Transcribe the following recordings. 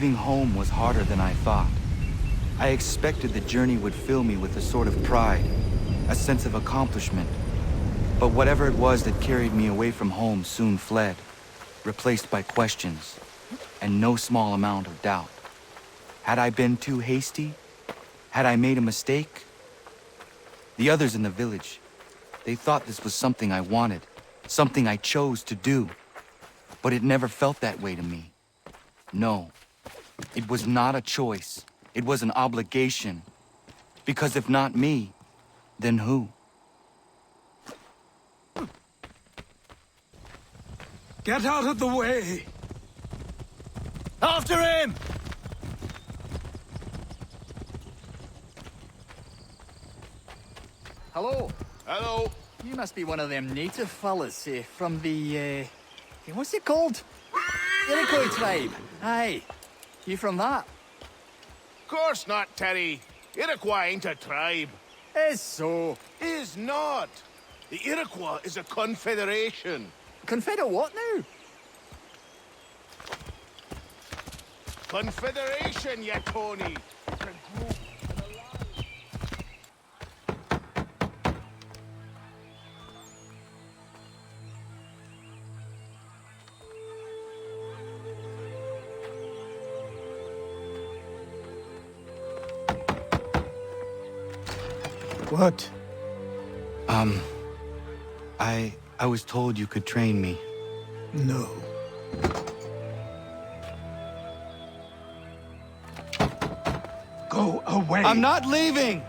Leaving home was harder than I thought. I expected the journey would fill me with a sort of pride, a sense of accomplishment. But whatever it was that carried me away from home soon fled, replaced by questions, and no small amount of doubt. Had I been too hasty? Had I made a mistake? The others in the village, they thought this was something I wanted, something I chose to do. But it never felt that way to me. No, it was not a choice. It was an obligation. Because if not me, then who? Get out of the way! After him! Hello. Hello. You must be one of them native fellas from the, what's it called? Iroquois tribe. Aye. You from that? Course not, Terry. Iroquois ain't a tribe. Is so. Is not. The Iroquois is a confederation. Confederate what now? Confederation, ya Tony. It's a group. What? I was told you could train me. No. Go away! I'm not leaving!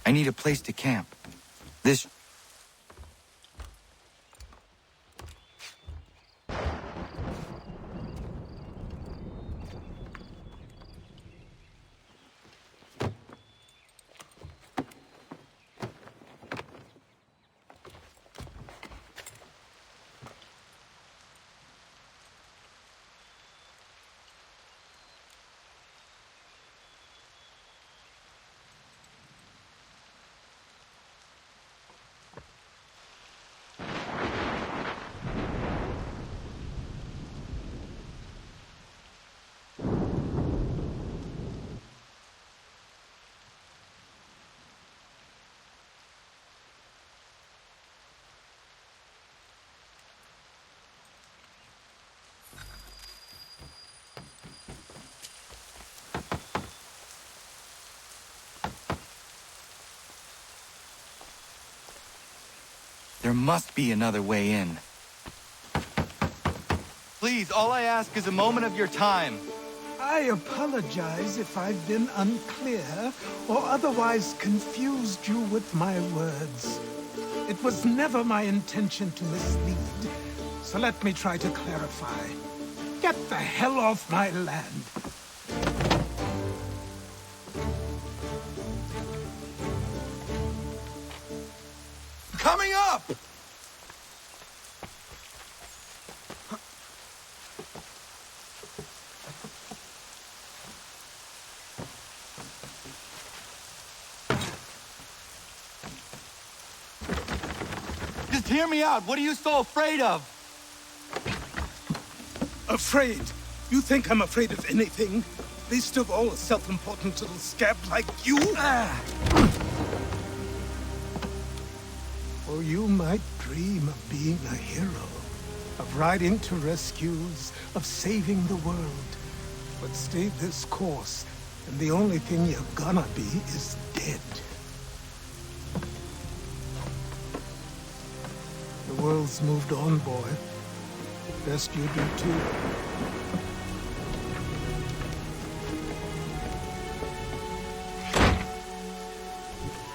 I need a place to camp. This... There must be another way in. Please, all I ask is a moment of your time. I apologize if I've been unclear or otherwise confused you with my words. It was never my intention to mislead, so let me try to clarify. Get the hell off my land! Coming up! Just hear me out. What are you so afraid of? Afraid? You think I'm afraid of anything? Least of all a self-important little scab like you? Or you might dream of being a hero, of riding to rescues, of saving the world. But stay this course, and the only thing you're gonna be is dead. The world's moved on, boy. Best you do too.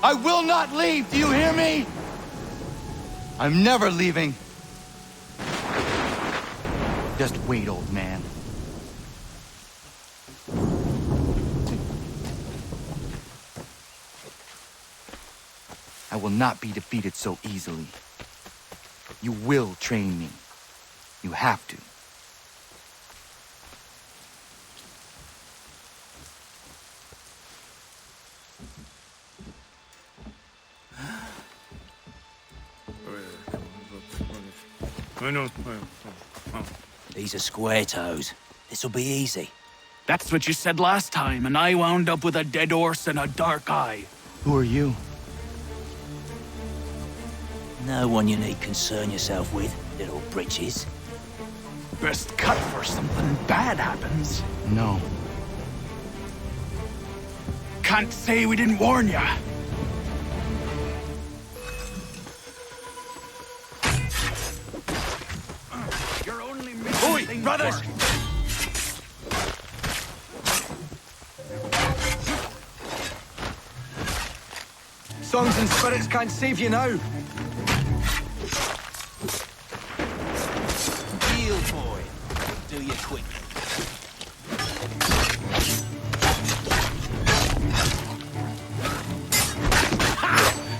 I will not leave, do you hear me? I'm never leaving. Just wait, old man. I will not be defeated so easily. You will train me. You have to. These are square toes. This'll be easy. That's what you said last time, and I wound up with a dead horse and a dark eye. Who are you? No one you need concern yourself with, little britches. Best cut for something bad happens. No. Can't say we didn't warn ya. You're only missing Oi, things brothers! worse. Songs and spirits can't save you now. Deal, boy. Do you quick.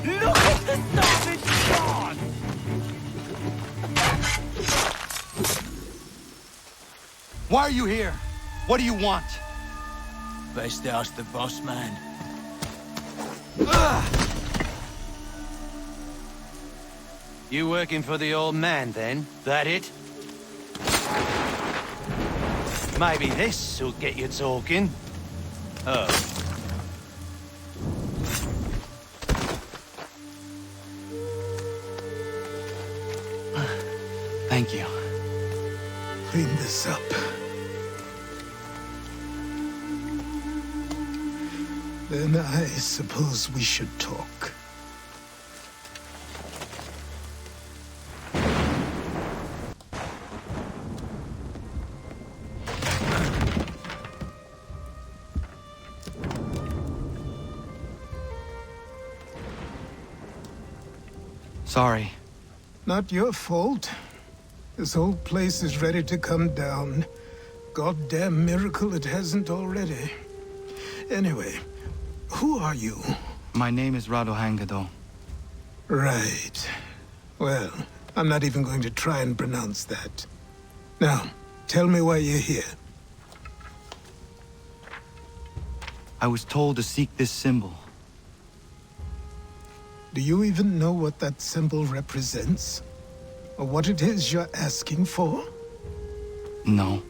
Look at the savage gone! Why are you here? What do you want? Best ask the boss man. You working for the old man, then? That it? Maybe this'll get you talking. Oh. Thank you. Clean this up. Then I suppose we should talk. Sorry. Not your fault. This whole place is ready to come down. Goddamn miracle it hasn't already. Anyway, who are you? My name is Ratonhnhaké. Right. Well, I'm not even going to try and pronounce that. Now, tell me why you're here. I was told to seek this symbol. Do you even know what that symbol represents? Or what it is you're asking for? No.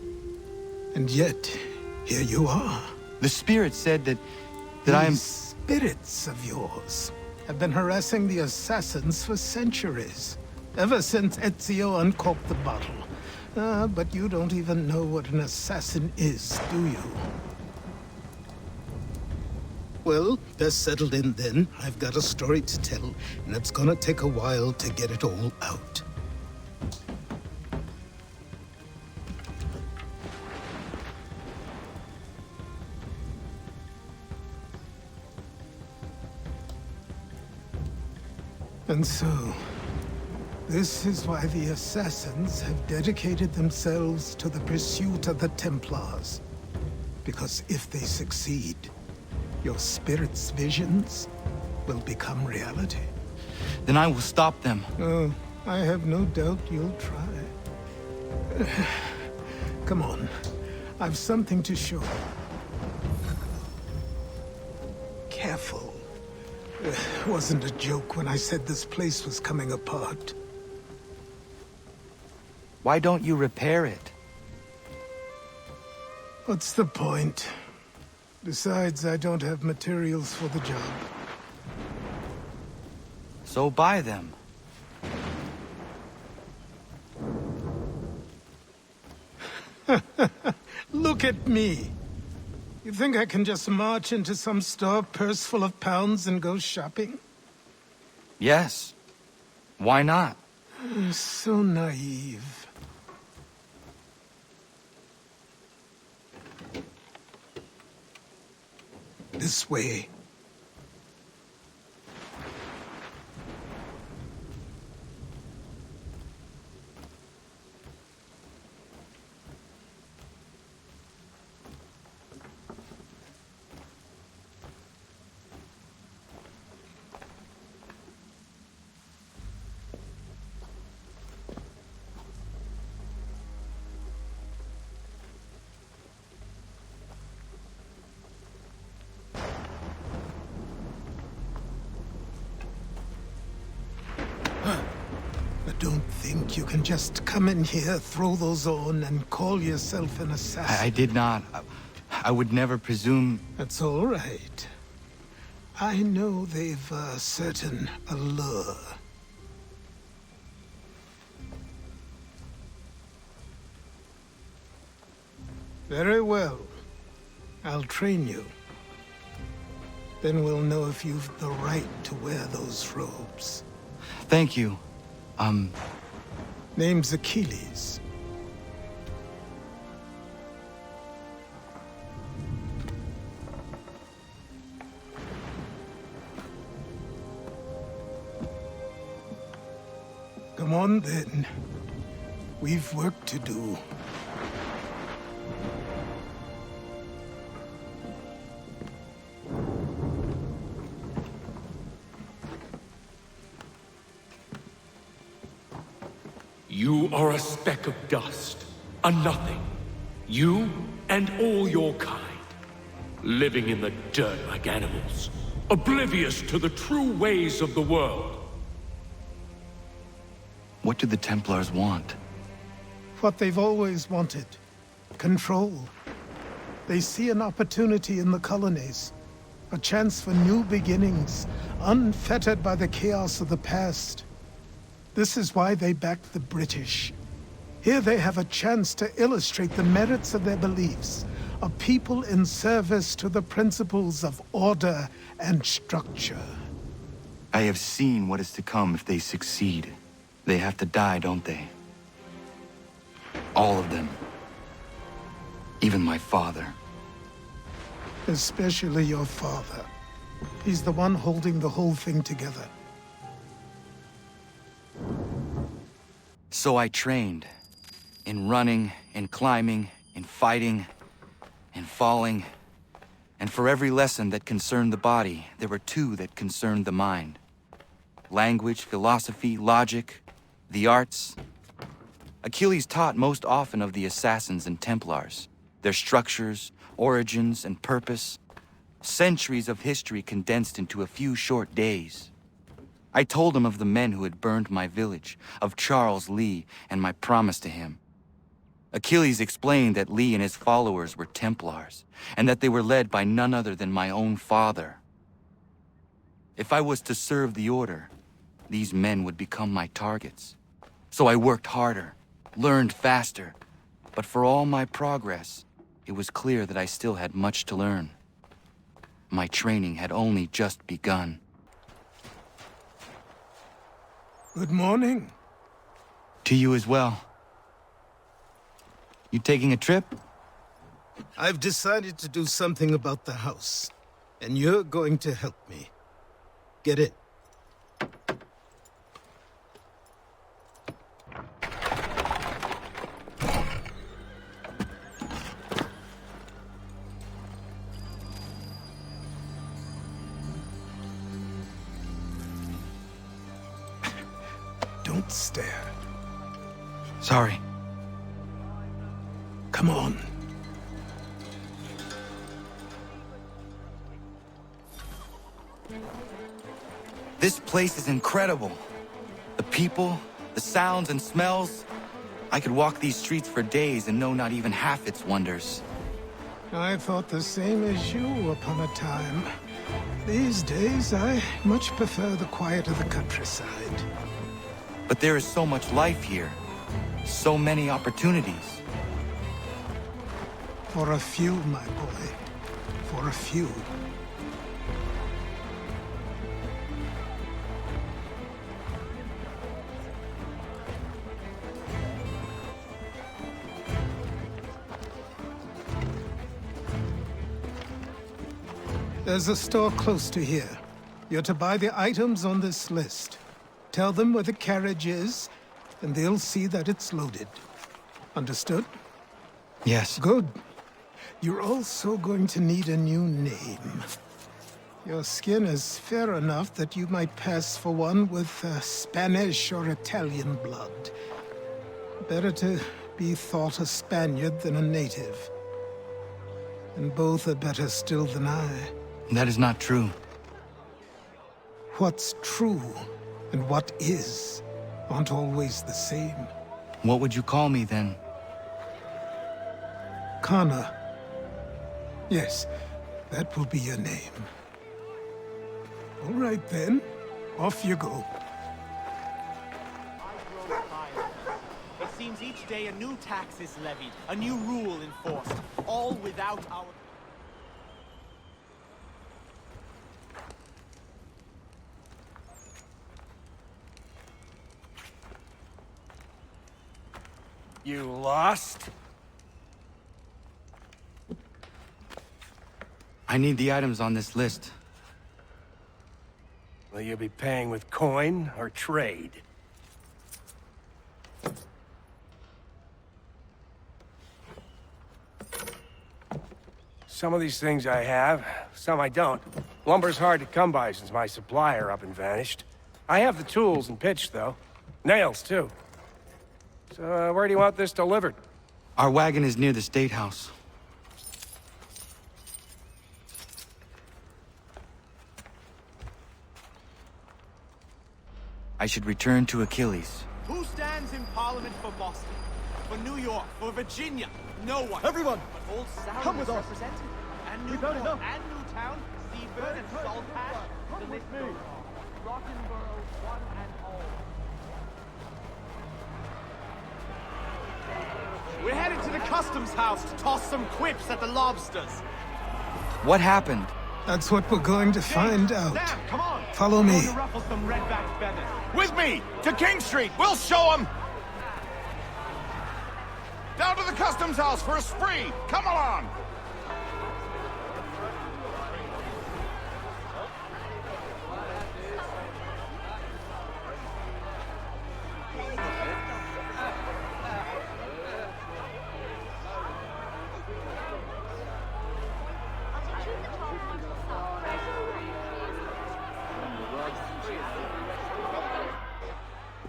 And yet, here you are. The spirit said that I am... These spirits of yours have been harassing the assassins for centuries. Ever since Ezio uncorked the bottle. But you don't even know what an assassin is, do you? Well, they're settled in then. I've got a story to tell, and it's gonna take a while to get it all out. And so, this is why the Assassins have dedicated themselves to the pursuit of the Templars. Because if they succeed, your spirit's visions will become reality. Then I will stop them. Oh, I have no doubt you'll try. Come on, I've something to show you. Careful. Wasn't a joke when I said this place was coming apart. Why don't you repair it? What's the point? Besides, I don't have materials for the job. So buy them. Look at me! You think I can just march into some store, purse full of pounds, and go shopping? Yes. Why not? So naive. This way. think you can just come in here, throw those on, and call yourself an assassin? I did not. I would never presume... That's all right. I know they've a certain allure. Very well. I'll train you. Then we'll know if you've the right to wear those robes. Thank you. Name's Achilles. Come on, then. We've work to do. You are a speck of dust, a nothing. You and all your kind. Living in the dirt like animals. Oblivious to the true ways of the world. What do the Templars want? What they've always wanted. Control. They see an opportunity in the colonies. A chance for new beginnings, unfettered by the chaos of the past. This is why they backed the British. Here they have a chance to illustrate the merits of their beliefs. A people in service to the principles of order and structure. I have seen what is to come if they succeed. They have to die, don't they? All of them. Even my father. Especially your father. He's the one holding the whole thing together. So I trained. In running, in climbing, in fighting, in falling. And for every lesson that concerned the body, there were two that concerned the mind. Language, philosophy, logic, the arts. Achilles taught most often of the assassins and Templars, their structures, origins, and purpose. Centuries of history condensed into a few short days. I told him of the men who had burned my village, of Charles Lee, and my promise to him. Achilles explained that Lee and his followers were Templars, and that they were led by none other than my own father. If I was to serve the Order, these men would become my targets. So I worked harder, learned faster, but for all my progress, it was clear that I still had much to learn. My training had only just begun. Good morning. To you as well. You taking a trip? I've decided to do something about the house, and you're going to help me. Get in. Don't stare. Sorry. Come on. This place is incredible. The people, the sounds and smells. I could walk these streets for days and know not even half its wonders. I thought the same as you upon a time. These days, I much prefer the quiet of the countryside. But there is so much life here. So many opportunities. For a few, my boy. For a few. There's a store close to here. You're to buy the items on this list. Tell them where the carriage is, and they'll see that it's loaded. Understood? Yes. Good. You're also going to need a new name. Your skin is fair enough that you might pass for one with Spanish or Italian blood. Better to be thought a Spaniard than a native. And both are better still than I. That is not true. What's true and what is aren't always the same. What would you call me then? Kana. Yes, that will be your name. All right then, off you go. It seems each day a new tax is levied, a new rule enforced, all without our... You lost? I need the items on this list. Will you be paying with coin or trade? Some of these things I have, some I don't. Lumber's hard to come by since my supplier up and vanished. I have the tools and pitch, though. Nails, too. So, where do you want this delivered? Our wagon is near the State House. I should return to Achilles. Who stands in Parliament for Boston? For New York? For Virginia? No one. Everyone, But Old Sound come with is us. represented. And We've Newport, had enough. and Newtown, Seaburn, and Saltash. The list goes on. Rottenborough, one and all. We're headed to the customs house to toss some quips at the lobsters. What happened? That's what we're going to find out. Sam, come on. Follow me. We're going to ruffle some redback feathers. With me! To King Street! We'll show 'em! Down to the customs house for a spree! Come along!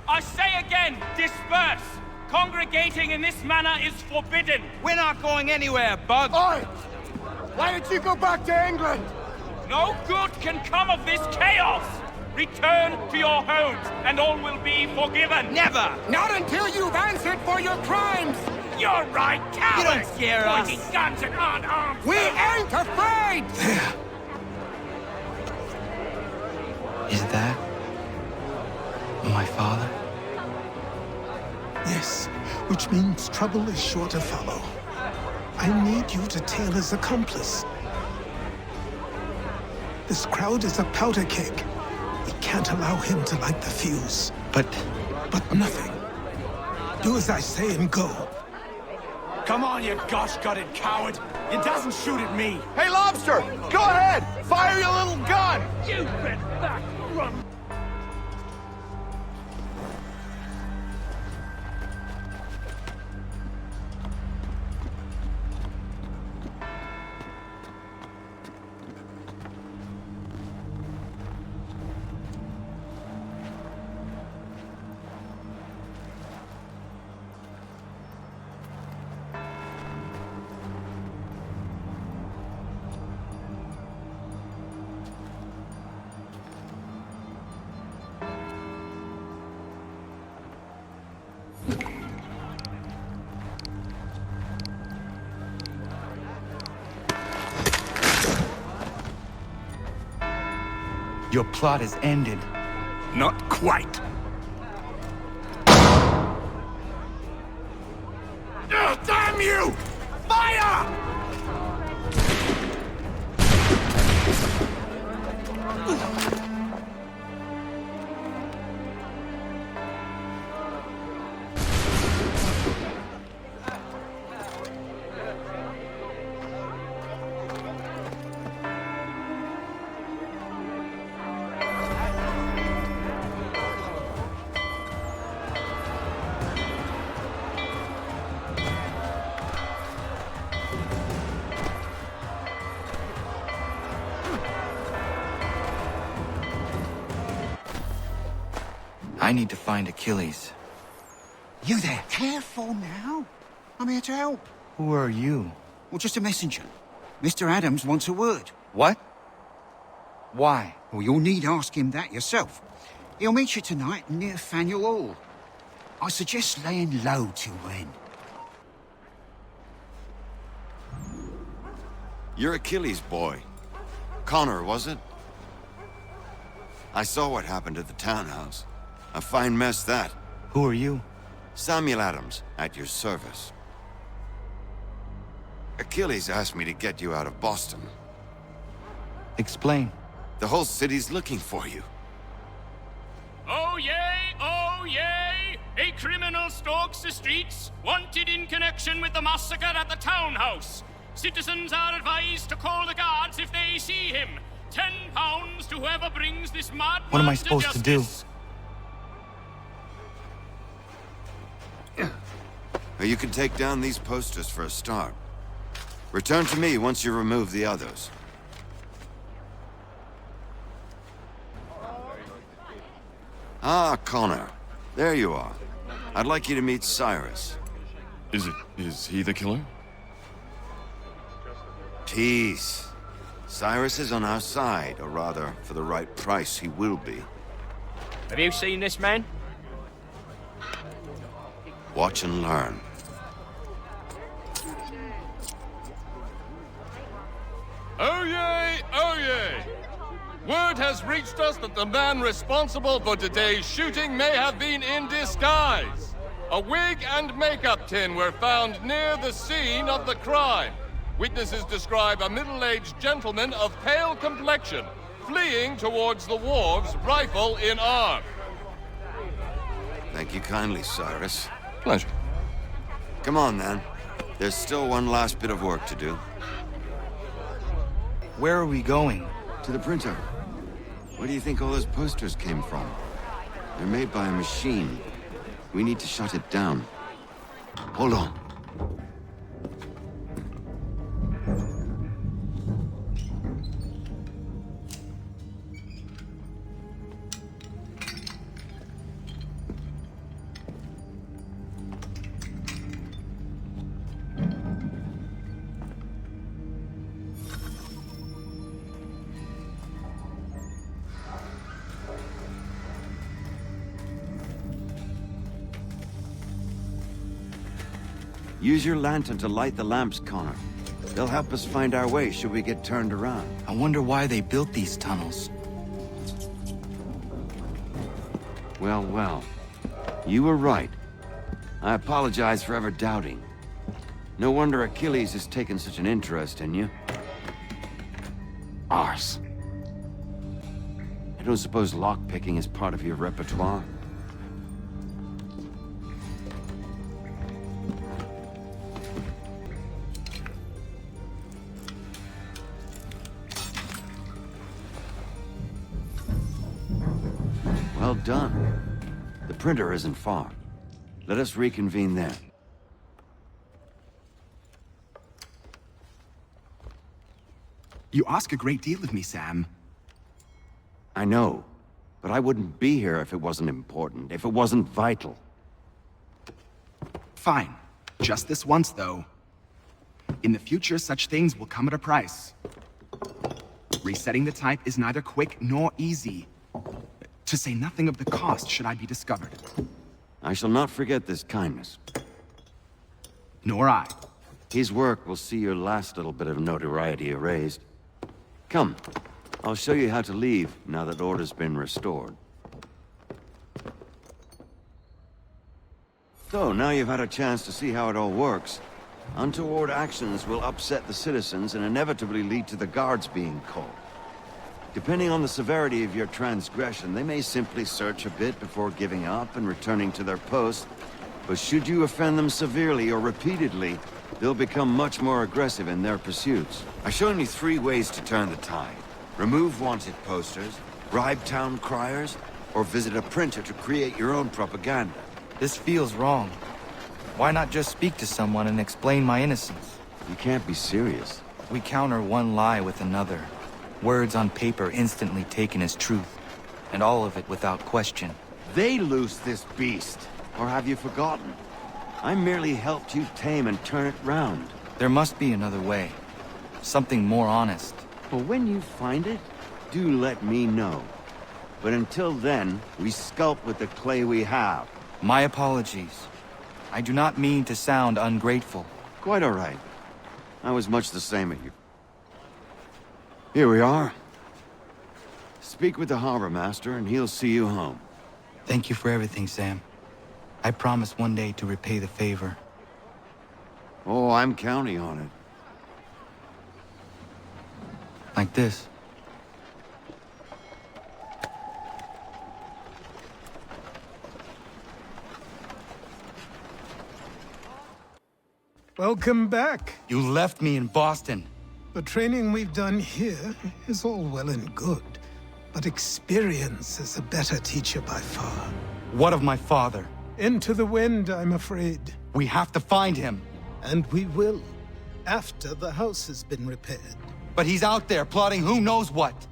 I say again, disperse! Congregating in this manner is forbidden! We're not going anywhere, Bug! Oi! Why did you go back to England? No good can come of this chaos! Return to your homes, and all will be forgiven! Never! Not until you've answered for your crimes! You're right, cowards! You don't scare us. Pointing guns and unarmed! We ain't afraid! There. Is that my father? Yes, which means trouble is sure to follow. I need you to tail his accomplice. This crowd is a powder keg. We can't allow him to light the fuse. But But nothing. Do as I say and go. Come on, you gosh-gutted coward! It doesn't shoot at me! Hey, Lobster! Go ahead! Fire your little gun! You bet back, run! your plot is ended. Not quite. Damn you! Fire! I need to find Achilles. You there? Careful now. I'm here to help. Who are you? Well, just a messenger. Mr. Adams wants a word. What? Why? Well, you'll need ask him that yourself. He'll meet you tonight near Faneuil Hall. I suggest laying low till then. You're Achilles' boy. Connor, was it? I saw what happened at the townhouse. A fine mess, that. Who are you? Samuel Adams, at your service. Achilles asked me to get you out of Boston. Explain. The whole city's looking for you. Oh yay, oh yay! A criminal stalks the streets, wanted in connection with the massacre at the townhouse. Citizens are advised to call the guards if they see him. £10 to whoever brings this madman What am I supposed to do? You can take down these posters for a start. Return to me once you remove the others. Ah, Connor. There you are. I'd like you to meet Cyrus. Is he the killer? Peace. Cyrus is on our side, or rather, for the right price, he will be. Have you seen this man? Watch and learn. Oh yay! Oh yay! Word has reached us that the man responsible for today's shooting may have been in disguise. A wig and makeup tin were found near the scene of the crime. Witnesses describe a middle-aged gentleman of pale complexion fleeing towards the wharves, rifle in arm. Thank you kindly, Cyrus. Pleasure. Come on, then. There's still one last bit of work to do. Where are we going? To the printer. Where do you think all those posters came from? They're made by a machine. We need to shut it down. Hold on. Use your lantern to light the lamps, Connor. They'll help us find our way should we get turned around. I wonder why they built these tunnels. Well, well. You were right. I apologize for ever doubting. No wonder Achilles has taken such an interest in you. Arse. I don't suppose lockpicking is part of your repertoire? Well done. The printer isn't far. Let us reconvene there. You ask a great deal of me, Sam. I know, but I wouldn't be here if it wasn't important, if it wasn't vital. Fine. Just this once, though. In the future, such things will come at a price. Resetting the type is neither quick nor easy. To say nothing of the cost should I be discovered. I shall not forget this kindness. Nor I. His work will see your last little bit of notoriety erased. Come, I'll show you how to leave now that order's been restored. So, now you've had a chance to see how it all works. Untoward actions will upset the citizens and inevitably lead to the guards being called. Depending on the severity of your transgression, they may simply search a bit before giving up and returning to their post. But should you offend them severely or repeatedly, they'll become much more aggressive in their pursuits. I've shown you 3 ways to turn the tide. Remove wanted posters, bribe town criers, or visit a printer to create your own propaganda. This feels wrong. Why not just speak to someone and explain my innocence? You can't be serious. We counter one lie with another. Words on paper instantly taken as truth. And all of it without question. They loose this beast. Or have you forgotten? I merely helped you tame and turn it round. There must be another way. Something more honest. Well, when you find it, do let me know. But until then, we sculpt with the clay we have. My apologies. I do not mean to sound ungrateful. Quite all right. I was much the same at you. Here we are. Speak with the harbor master and he'll see you home. Thank you for everything, Sam. I promise one day to repay the favor. Oh, I'm counting on it. Like this. Welcome back. You left me in Boston. The training we've done here is all well and good, but experience is a better teacher by far. What of my father? Into the wind, I'm afraid. We have to find him. And we will, after the house has been repaired. But he's out there plotting who knows what.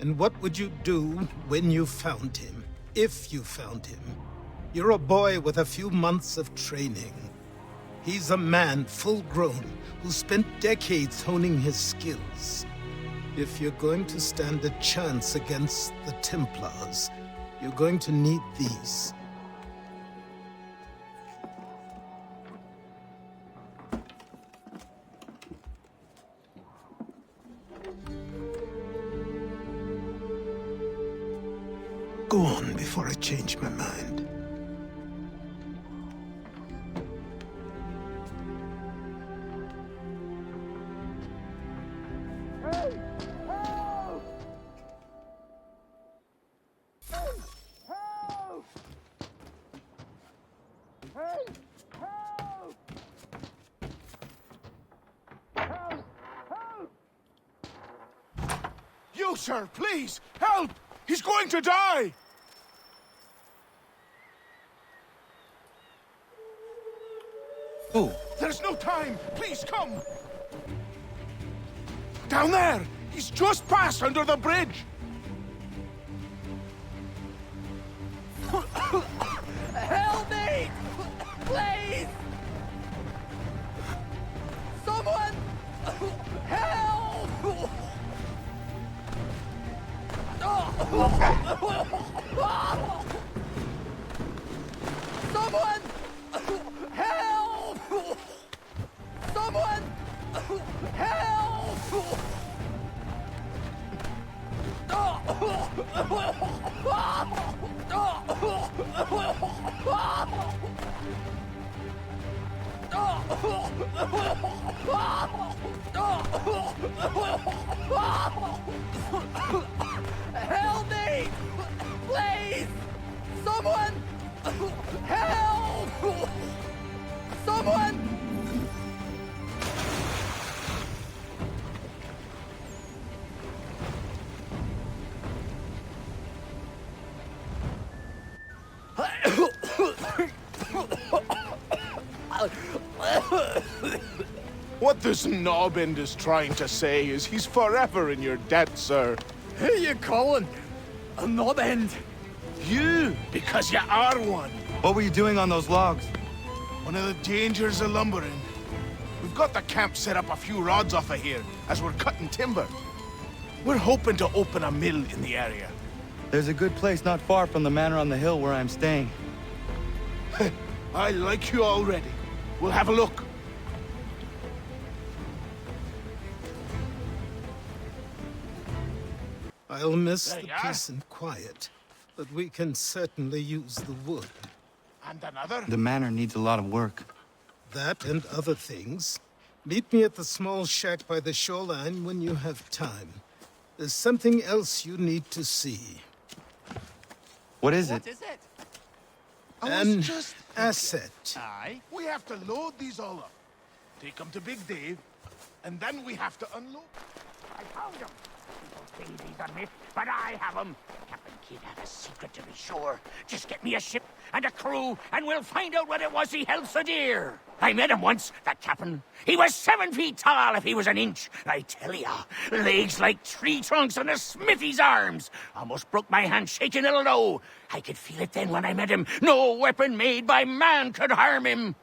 And what would you do when you found him? If you found him? You're a boy with a few months of training. He's a man full grown who spent decades honing his skills. If you're going to stand a chance against the Templars, you're going to need these. Go on before I change my mind. You, sir, please, help! He's going to die! Who? There's no time! Please, come! Down there! He's just passed under the bridge! Help me! Please! Someone! Help! Someone! Help! Someone! Help! Help me! Please! Someone! Help! Someone! What this knobend is trying to say is he's forever in your debt, sir. Who you calling? A knobend? You, because you are one. What were you doing on those logs? One of the dangers of lumbering. We've got the camp set up a few rods off of here, as we're cutting timber. We're hoping to open a mill in the area. There's a good place not far from the manor on the hill where I'm staying. I like you already. We'll have a look. I'll miss the peace and quiet, but we can certainly use the wood. And another? The manor needs a lot of work. That and other things. Meet me at the small shack by the shoreline when you have time. There's something else you need to see. What is it? What is it? An asset. Aye. We have to load these all up. Take them to Big Dave, and then we have to unload. I found him. People say these are myths, but I have them. Captain Kidd had a secret, to be sure. Just get me a ship and a crew, and we'll find out what it was he held so dear. I met him once, that captain. He was 7 feet tall if he was an inch. I tell ya, legs like tree trunks and a smithy's arms. Almost broke my hand shaking it'll know. I could feel it then when I met him. No weapon made by man could harm him.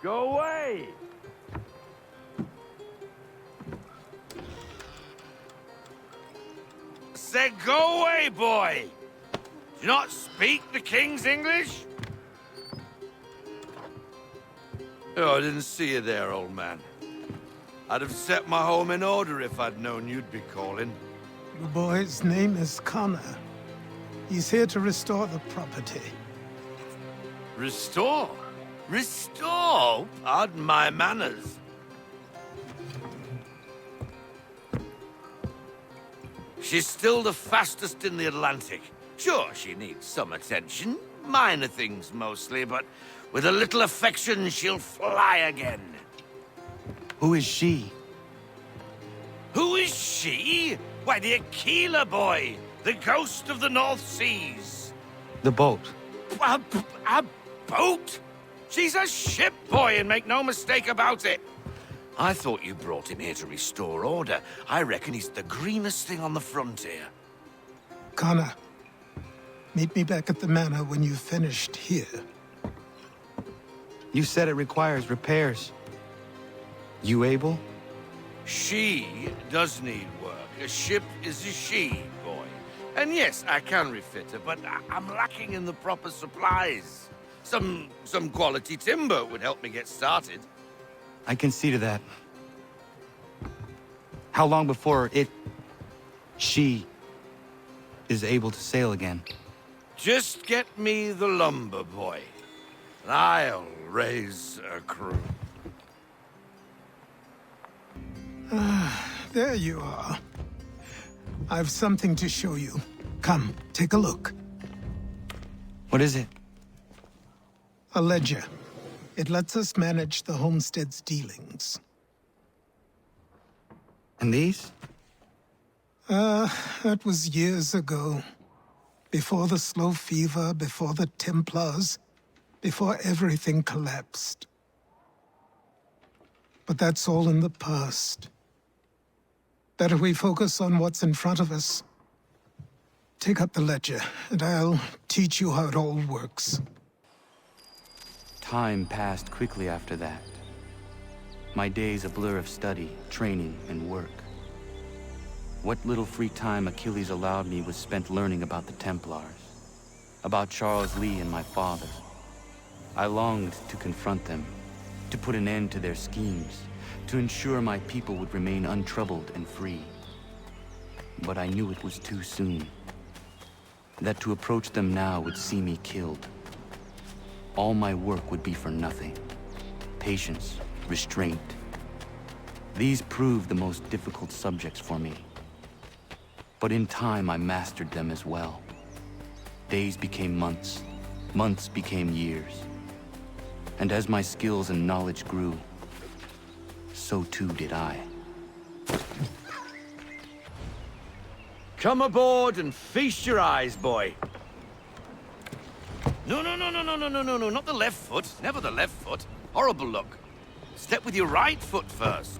Go away! said go away, boy! Do you not speak the King's English? Oh, I didn't see you there, old man. I'd have set my home in order if I'd known you'd be calling. The boy's name is Connor. He's here to restore the property. Restore? Restore? Pardon my manners. She's still the fastest in the Atlantic. Sure, she needs some attention. Minor things mostly, but with a little affection, she'll fly again. Who is she? Who is she? Why, the Aquila boy, the ghost of the North Seas. The boat. A boat? She's a ship boy, and make no mistake about it. I thought you brought him here to restore order. I reckon he's the greenest thing on the frontier. Connor, meet me back at the manor when you've finished here. You said it requires repairs. You able? She does need work. A ship is a she, boy. And yes, I can refit her, but I'm lacking in the proper supplies. Some quality timber would help me get started. I can see to that. How long before she is able to sail again? Just get me the lumber, boy. And I'll raise a crew. There you are. I've something to show you. Come, take a look. What is it? A ledger. It lets us manage the homestead's dealings. And these? That was years ago. Before the slow fever, before the Templars, before everything collapsed. But that's all in the past. Better we focus on what's in front of us. Take up the ledger, and I'll teach you how it all works. Time passed quickly after that. My days a blur of study, training, and work. What little free time Achilles allowed me was spent learning about the Templars, about Charles Lee and my father. I longed to confront them, to put an end to their schemes, to ensure my people would remain untroubled and free. But I knew it was too soon, that to approach them now would see me killed. All my work would be for nothing. Patience, restraint. These proved the most difficult subjects for me. But in time, I mastered them as well. Days became months, months became years. And as my skills and knowledge grew, so too did I. Come aboard and feast your eyes, boy. No, not the left foot. Never the left foot. Horrible look. Step with your right foot first.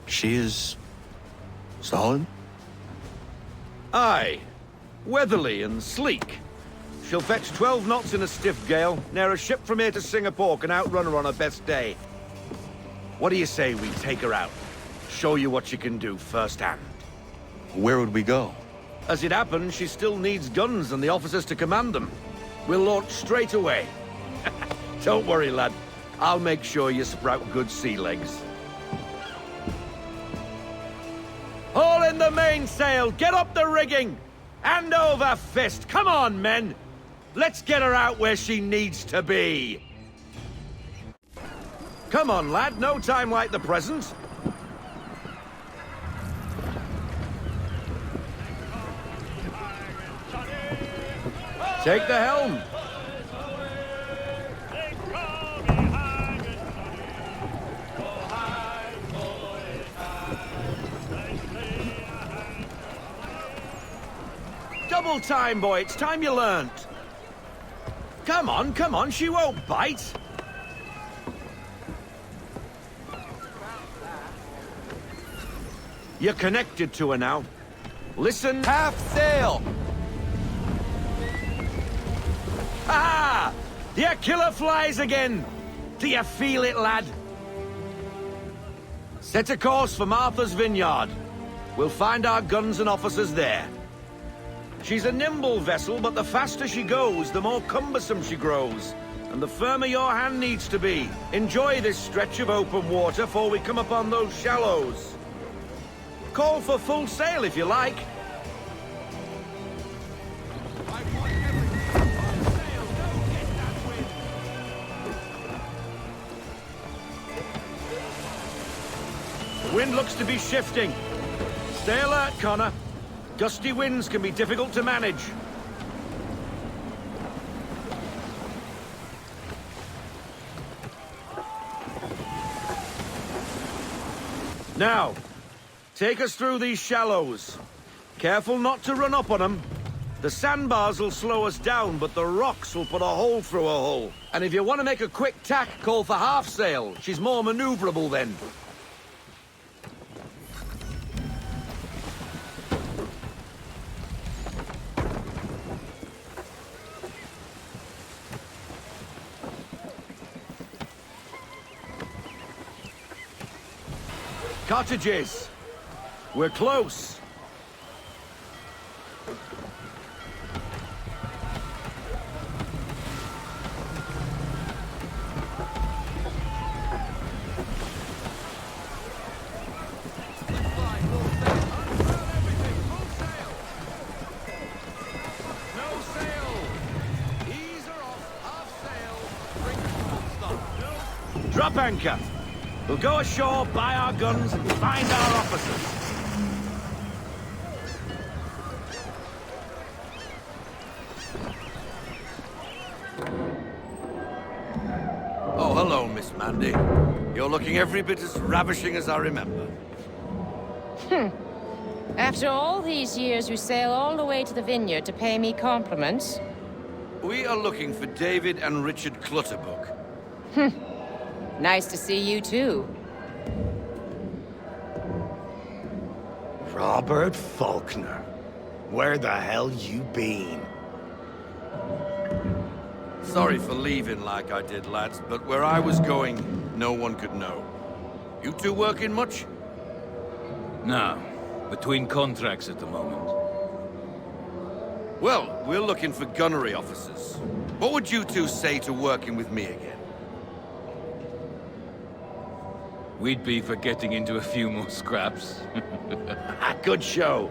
She is solid? Aye. Weatherly and sleek. She'll fetch 12 knots in a stiff gale, near a ship from here to Singapore can outrun her on her best day. What do you say we take her out? Show you what she can do firsthand. Where would we go? As it happens, she still needs guns and the officers to command them. We'll launch straight away. Don't worry, lad. I'll make sure you sprout good sea legs. Haul in the mainsail! Get up the rigging! Hand over fist! Come on, men! Let's get her out where she needs to be! Come on, lad. No time like the present. Take the helm. Double time, boy. It's time you learned. Come on. She won't bite. You're connected to her now. Listen. Half sail! Ah! The Aquila flies again! Do you feel it, lad? Set a course for Martha's Vineyard. We'll find our guns and officers there. She's a nimble vessel, but the faster she goes, the more cumbersome she grows. And the firmer your hand needs to be. Enjoy this stretch of open water before we come upon those shallows. Call for full sail if you like. The wind looks to be shifting. Stay alert, Connor. Gusty winds can be difficult to manage. Now, take us through these shallows. Careful not to run up on them. The sandbars will slow us down, but the rocks will put a hole through a hull. And if you want to make a quick tack, call for half sail. She's more maneuverable then. Cottages. We're close. Drop anchor. We'll go ashore, buy our guns, and find our officers. Oh, hello, Miss Mandy. You're looking every bit as ravishing as I remember. After all these years, you sail all the way to the vineyard to pay me compliments? We are looking for David and Richard Clutterbuck. Nice to see you, too. Robert Faulkner. Where the hell you been? Sorry for leaving like I did, lads, but where I was going, no one could know. You two working much? No. Between contracts at the moment. Well, we're looking for gunnery officers. What would you two say to working with me again? We'd be for getting into a few more scraps. Good show.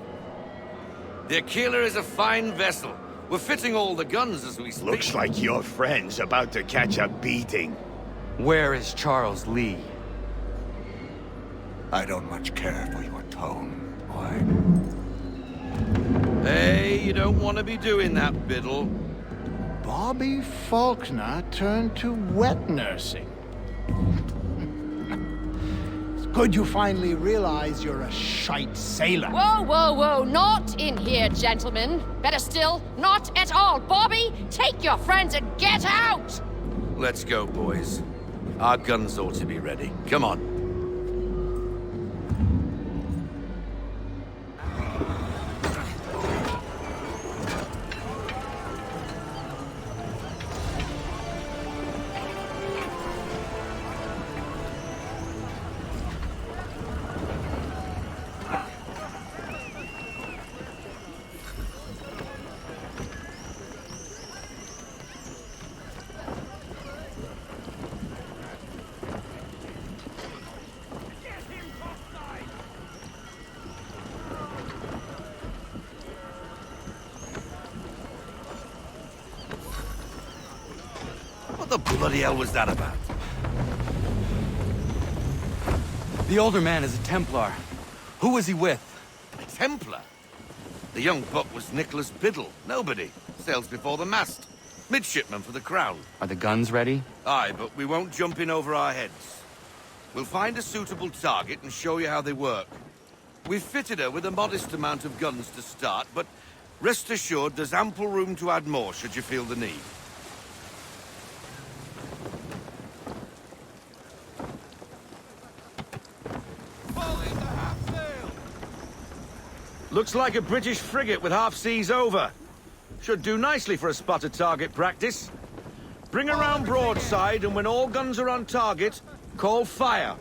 The Aquila is a fine vessel. We're fitting all the guns as we speak. Looks like your friend's about to catch a beating. Where is Charles Lee? I don't much care for your tone, boy. Hey, you don't want to be doing that, Biddle. Bobby Faulkner turned to wet nursing. Good you finally realize you're a shite sailor. Whoa, whoa, whoa, not in here, gentlemen. Better still, not at all. Bobby, take your friends and get out! Let's go, boys. Our guns ought to be ready. Come on. What the bloody hell was that about? The older man is a Templar. Who was he with? A Templar? The young buck was Nicholas Biddle. Nobody. Sails before the mast. Midshipman for the Crown. Are the guns ready? Aye, but we won't jump in over our heads. We'll find a suitable target and show you how they work. We've fitted her with a modest amount of guns to start, but rest assured there's ample room to add more should you feel the need. Looks like a British frigate with half seas over. Should do nicely for a spotted target practice. Bring around broadside, and when all guns are on target, call fire.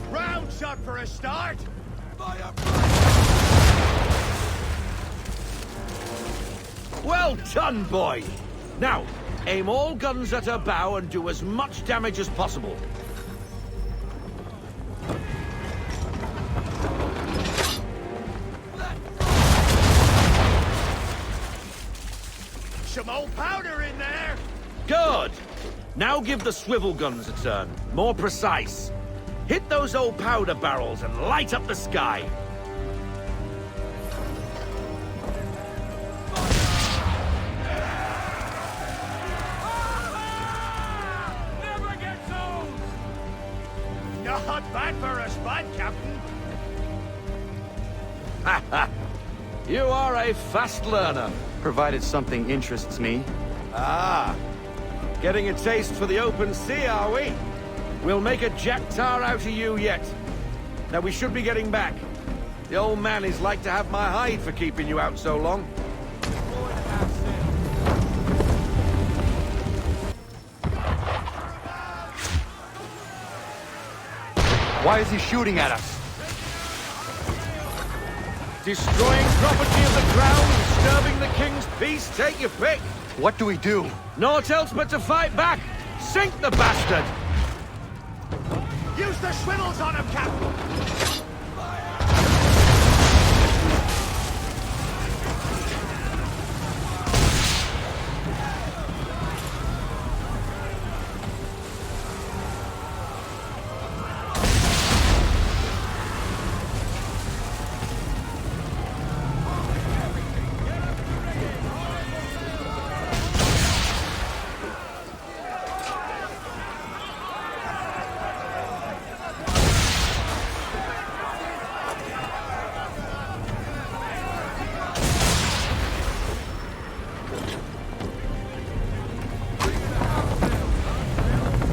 Round shot for a start! Fire! Well done, boy! Now, aim all guns at her bow and do as much damage as possible. Some old powder in there! Good! Now give the swivel guns a turn. More precise. Hit those old powder barrels and light up the sky. Never gets old! Not bad for a spud, Captain. Ha ha! You are a fast learner. Provided something interests me. Ah! Getting a taste for the open sea, are we? We'll make a jack tar out of you yet. Now we should be getting back. The old man is like to have my hide for keeping you out so long. Why is he shooting at us? Destroying property of the crown, disturbing the king's peace, take your pick. What do we do? Naught else but to fight back. Sink the bastard! Use the swivels on him, Captain!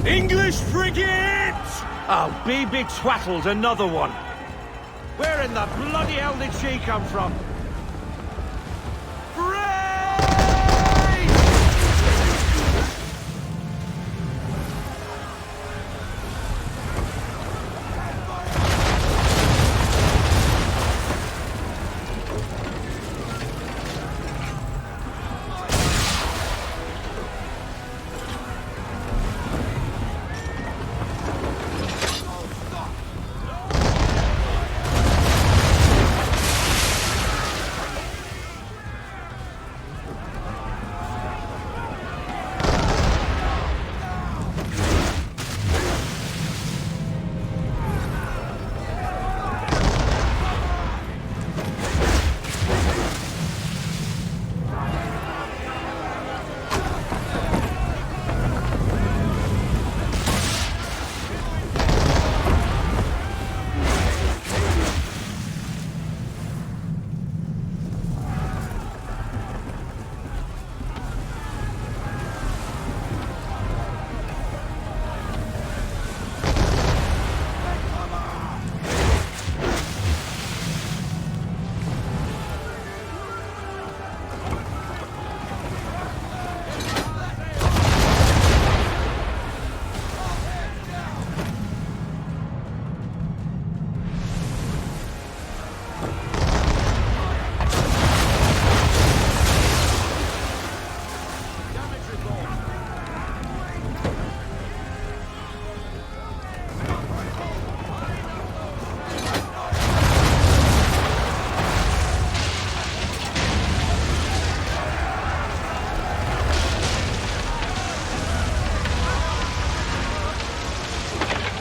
English frigate! Oh, be twaddled, another one. Where in the bloody hell did she come from?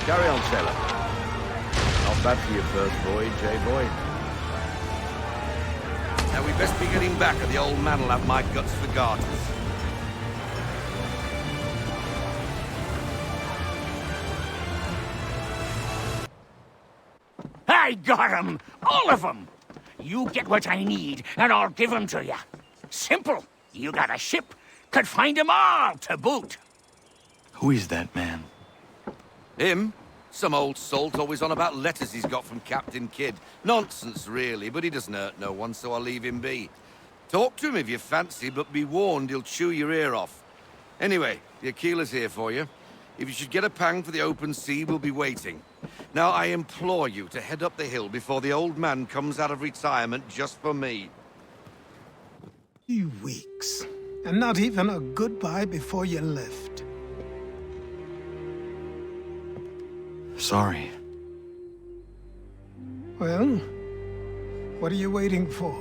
Carry on, sailor. Not bad for your first voyage, eh, boy? Now we best be getting back, or the old man'll have my guts for garters. I got 'em! All of 'em! You get what I need, and I'll give 'em to you. Simple. You got a ship, could find 'em all to boot. Who is that man? Him? Some old salt always on about letters he's got from Captain Kidd. Nonsense, really, but he doesn't hurt no one, so I'll leave him be. Talk to him if you fancy, but be warned he'll chew your ear off. Anyway, the Aquila's here for you. If you should get a pang for the open sea, we'll be waiting. Now, I implore you to head up the hill before the old man comes out of retirement just for me. 2 weeks, and not even a goodbye before you left. Sorry. Well, what are you waiting for?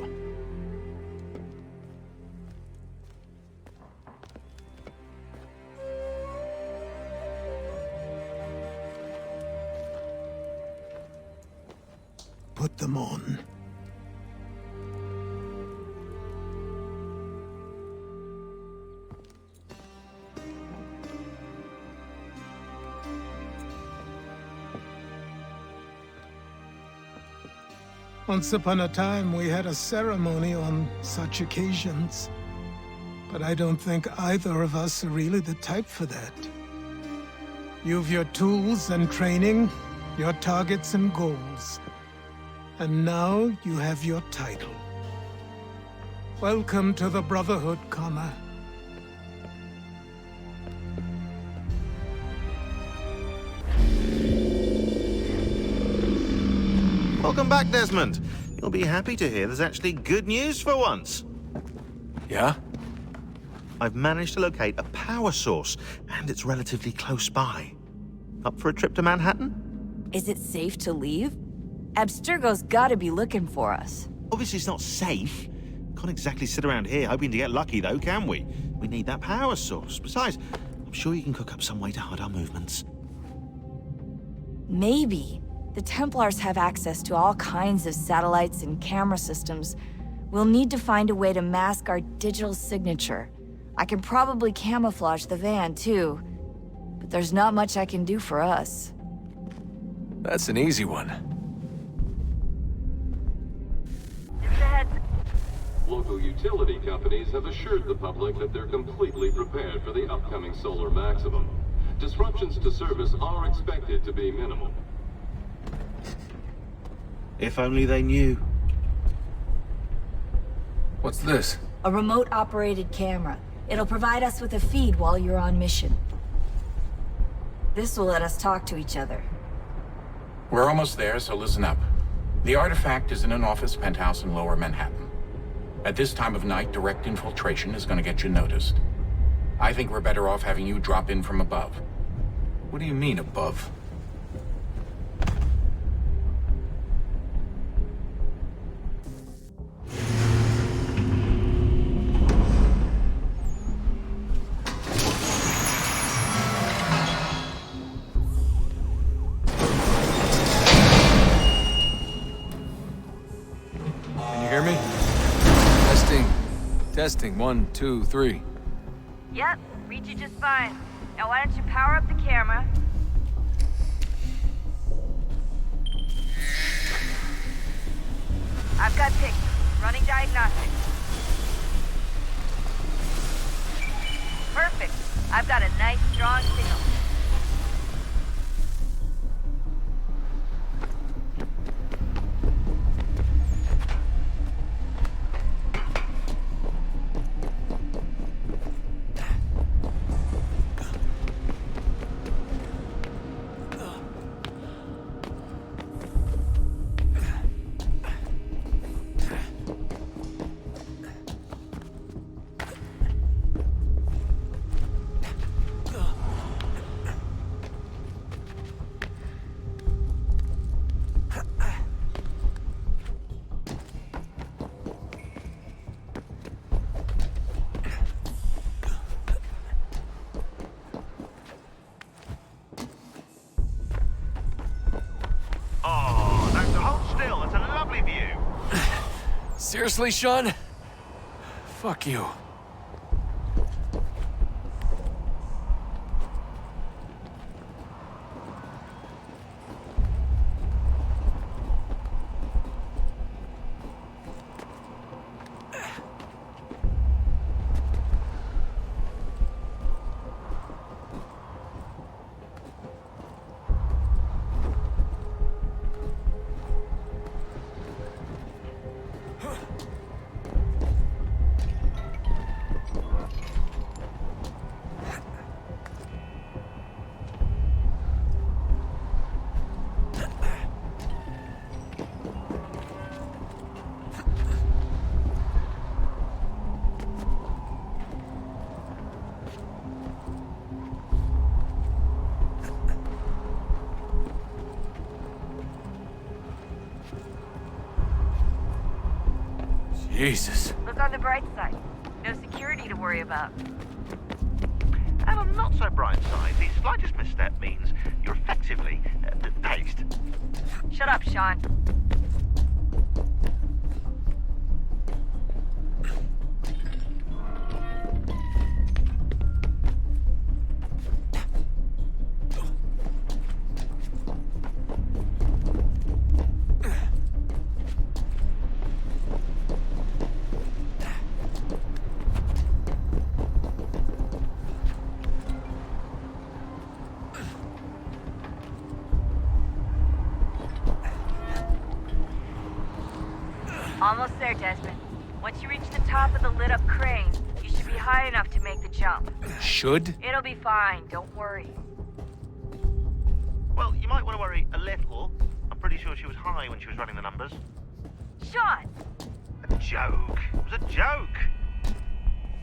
Put them on. Once upon a time, we had a ceremony on such occasions. But I don't think either of us are really the type for that. You've your tools and training, your targets and goals. And now you have your title. Welcome to the Brotherhood, Connor. Welcome back, Desmond. You'll be happy to hear there's actually good news for once. Yeah? I've managed to locate a power source, and it's relatively close by. Up for a trip to Manhattan? Is it safe to leave? Abstergo's gotta be looking for us. Obviously it's not safe. Can't exactly sit around here hoping to get lucky, though, can we? We need that power source. Besides, I'm sure you can cook up some way to hide our movements. Maybe. The Templars have access to all kinds of satellites and camera systems. We'll need to find a way to mask our digital signature. I can probably camouflage the van, too. But there's not much I can do for us. That's an easy one. Local utility companies have assured the public that they're completely prepared for the upcoming solar maximum. Disruptions to service are expected to be minimal. If only they knew. What's this? A remote-operated camera. It'll provide us with a feed while you're on mission. This will let us talk to each other. We're almost there, so listen up. The artifact is in an office penthouse in Lower Manhattan. At this time of night, direct infiltration is going to get you noticed. I think we're better off having you drop in from above. What do you mean, above? Testing, 1, 2, 3. Yep, read you just fine. Now why don't you power up the camera? I've got pictures. Running diagnostics. Perfect. I've got a nice, strong signal. Seriously, Sean? Fuck you. Jesus. Look on the bright side. No security to worry about. And on the not so bright side, the slightest misstep means you're effectively dazed. Shut up, Sean. Almost there, Desmond. Once you reach the top of the lit-up crane, you should be high enough to make the jump. Should? It'll be fine, don't worry. Well, you might want to worry a little. I'm pretty sure she was high when she was running the numbers. Sean! A joke. It was a joke.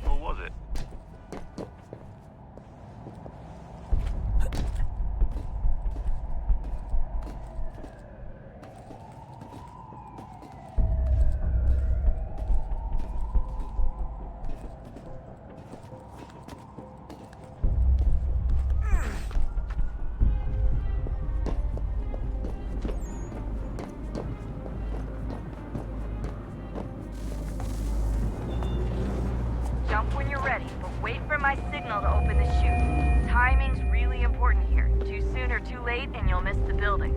Or was it? Jump when you're ready, but wait for my signal to open the chute. Timing's really important here. Too soon or too late, and you'll miss the building.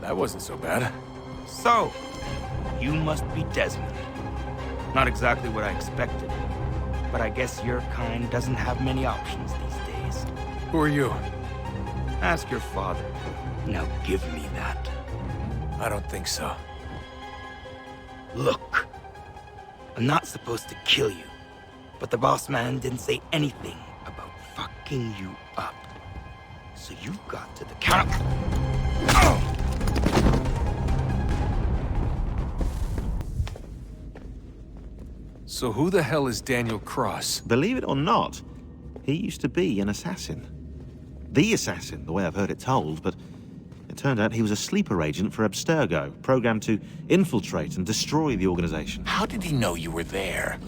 That wasn't so bad. So, you must be Desmond. Not exactly what I expected, but I guess your kind doesn't have many options these days. Who are you? Ask your father. Now give me that. I don't think so. Look, I'm not supposed to kill you, but the boss man didn't say anything about fucking you up. So you've got to the count. Oh! So who the hell is Daniel Cross? Believe it or not, he used to be an assassin. The assassin, the way I've heard it told, but it turned out he was a sleeper agent for Abstergo, programmed to infiltrate and destroy the organization. How did he know you were there?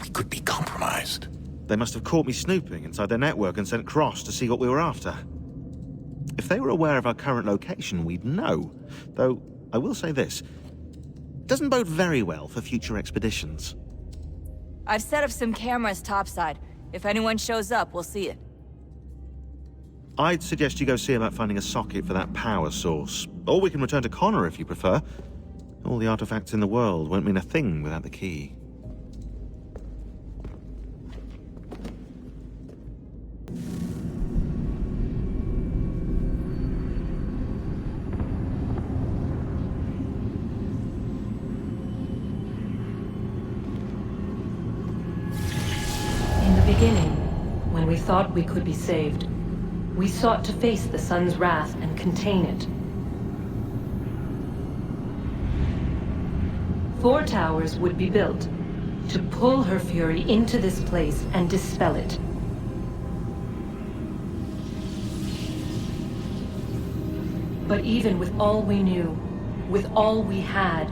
We could be compromised. They must have caught me snooping inside their network and sent Cross to see what we were after. If they were aware of our current location, we'd know. Though, I will say this, it doesn't bode very well for future expeditions. I've set up some cameras topside. If anyone shows up, we'll see it. I'd suggest you go see about finding a socket for that power source. Or we can return to Connor if you prefer. All the artifacts in the world won't mean a thing without the key. Beginning, when we thought we could be saved, we sought to face the sun's wrath and contain it. 4 towers would be built, to pull her fury into this place and dispel it. But even with all we knew, with all we had,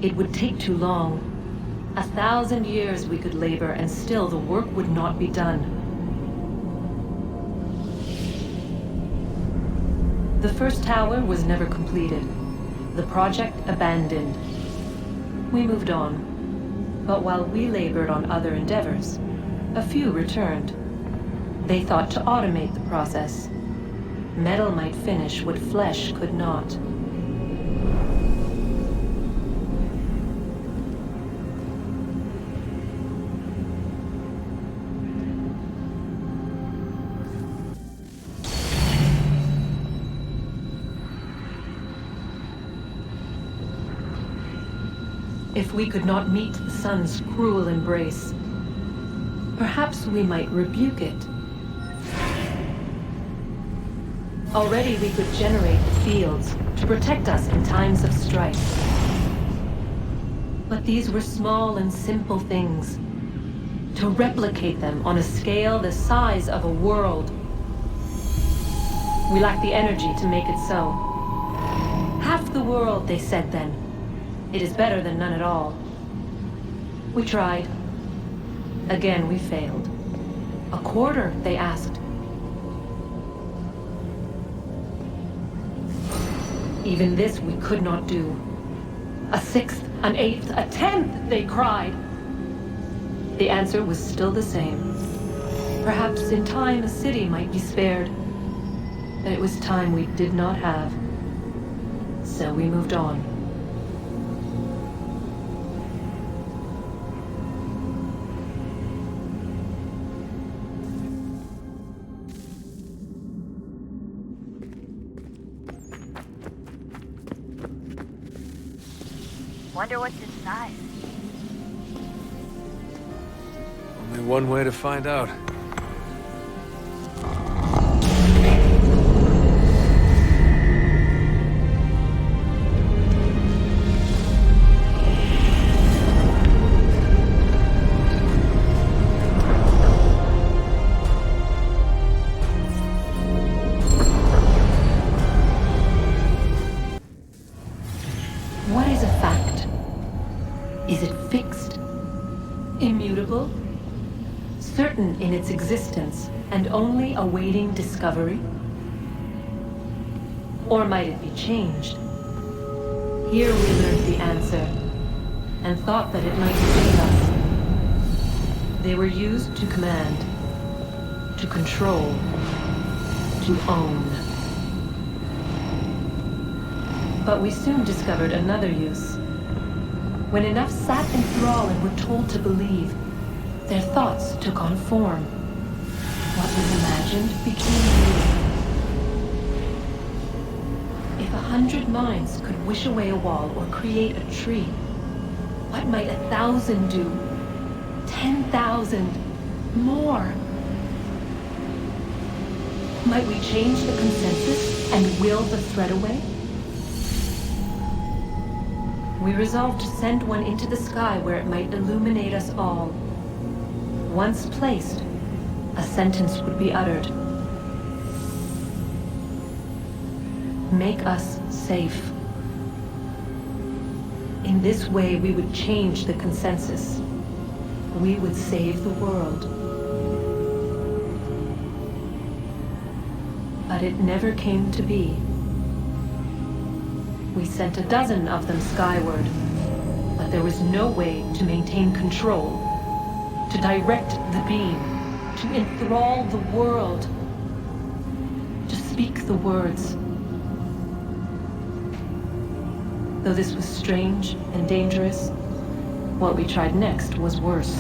it would take too long. 1,000 years we could labor, and still the work would not be done. The first tower was never completed. The project abandoned. We moved on. But while we labored on other endeavors, a few returned. They thought to automate the process. Metal might finish what flesh could not. If we could not meet the sun's cruel embrace, perhaps we might rebuke it. Already we could generate the fields to protect us in times of strife. But these were small and simple things. To replicate them on a scale the size of a world, we lacked the energy to make it so. Half the world, they said then. It is better than none at all. We tried. Again, we failed. A quarter, they asked. Even this we could not do. A sixth, an eighth, a tenth, they cried. The answer was still the same. Perhaps in time a city might be spared. But it was time we did not have. So we moved on. Wonder what's inside. Only one way to find out. What is a fact? Is it fixed? Immutable? Certain in its existence and only awaiting discovery? Or might it be changed? Here we learned the answer, and thought that it might save us. They were used to command, to control, to own. But we soon discovered another use. When enough sat in thrall and were told to believe, their thoughts took on form. What was imagined became real. If 100 minds could wish away a wall or create a tree, what might 1,000 do? 10,000? More? Might we change the consensus and will the thread away? We resolved to send one into the sky where it might illuminate us all. Once placed, a sentence would be uttered. Make us safe. In this way, we would change the consensus. We would save the world. But it never came to be. We sent a dozen of them skyward, but there was no way to maintain control, to direct the beam, to enthrall the world, to speak the words. Though this was strange and dangerous, what we tried next was worse.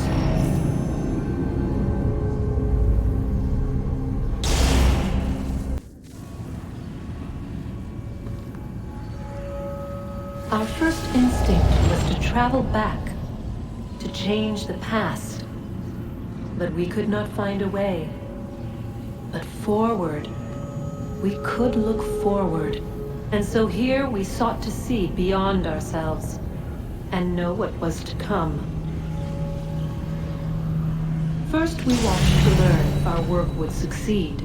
Our first instinct was to travel back, to change the past. But we could not find a way. But forward, we could look forward. And so here we sought to see beyond ourselves, and know what was to come. First, we watched to learn if our work would succeed.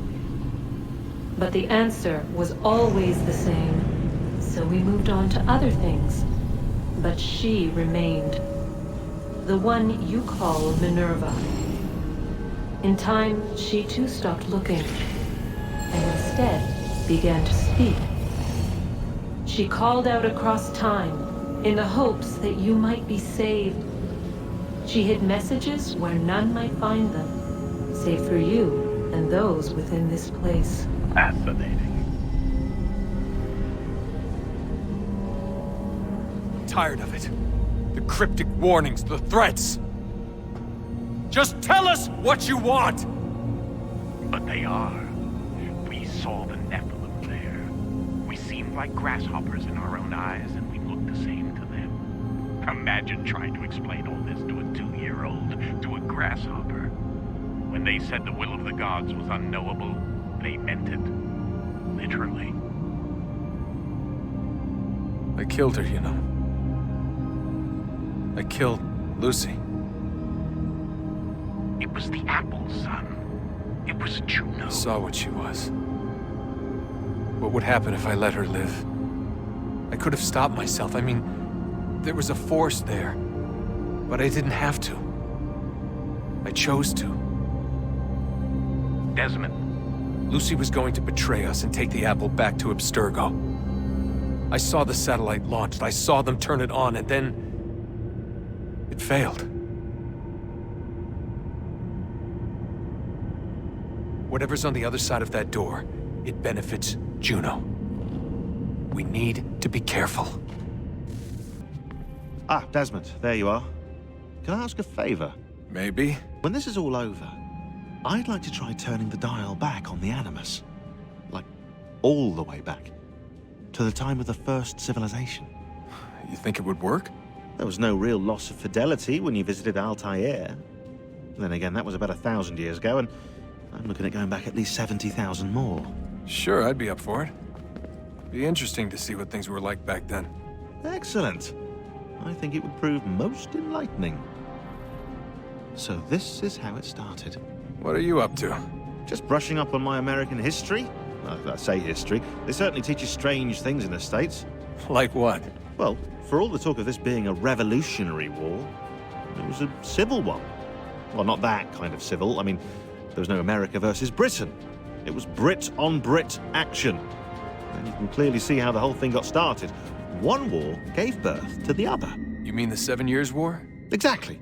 But the answer was always the same, so we moved on to other things. But she remained. The one you call Minerva. In time, she too stopped looking, and instead began to speak. She called out across time, in the hopes that you might be saved. She hid messages where none might find them, save for you and those within this place. Fascinating. Tired of it. The cryptic warnings, the threats. Just tell us what you want! But they are. We saw the Nephilim there. We seemed like grasshoppers in our own eyes, and we looked the same to them. Imagine trying to explain all this to a 2-year-old, to a grasshopper. When they said the will of the gods was unknowable, they meant it. Literally. I killed her, you know. I killed Lucy. It was the apple, son. It was Juno. I saw what she was. What would happen if I let her live? I could have stopped myself. I mean, there was a force there. But I didn't have to. I chose to. Desmond. Lucy was going to betray us and take the apple back to Abstergo. I saw the satellite launched. I saw them turn it on, and then... it failed. Whatever's on the other side of that door, it benefits Juno. We need to be careful. Ah, Desmond, there you are. Can I ask a favor? Maybe. When this is all over, I'd like to try turning the dial back on the Animus. Like, all the way back. To the time of the first civilization. You think it would work? There was no real loss of fidelity when you visited Altair. Then again, that was about 1,000 years ago, and I'm looking at going back at least 70,000 more. Sure, I'd be up for it. Be interesting to see what things were like back then. Excellent. I think it would prove most enlightening. So this is how it started. What are you up to? Just brushing up on my American history. Well, I say history. They certainly teach you strange things in the States. Like what? Well, for all the talk of this being a revolutionary war, it was a civil one. Well, not that kind of civil. I mean, there was no America versus Britain. It was Brit on Brit action. And you can clearly see how the whole thing got started. One war gave birth to the other. You mean the 7 Years' War? Exactly.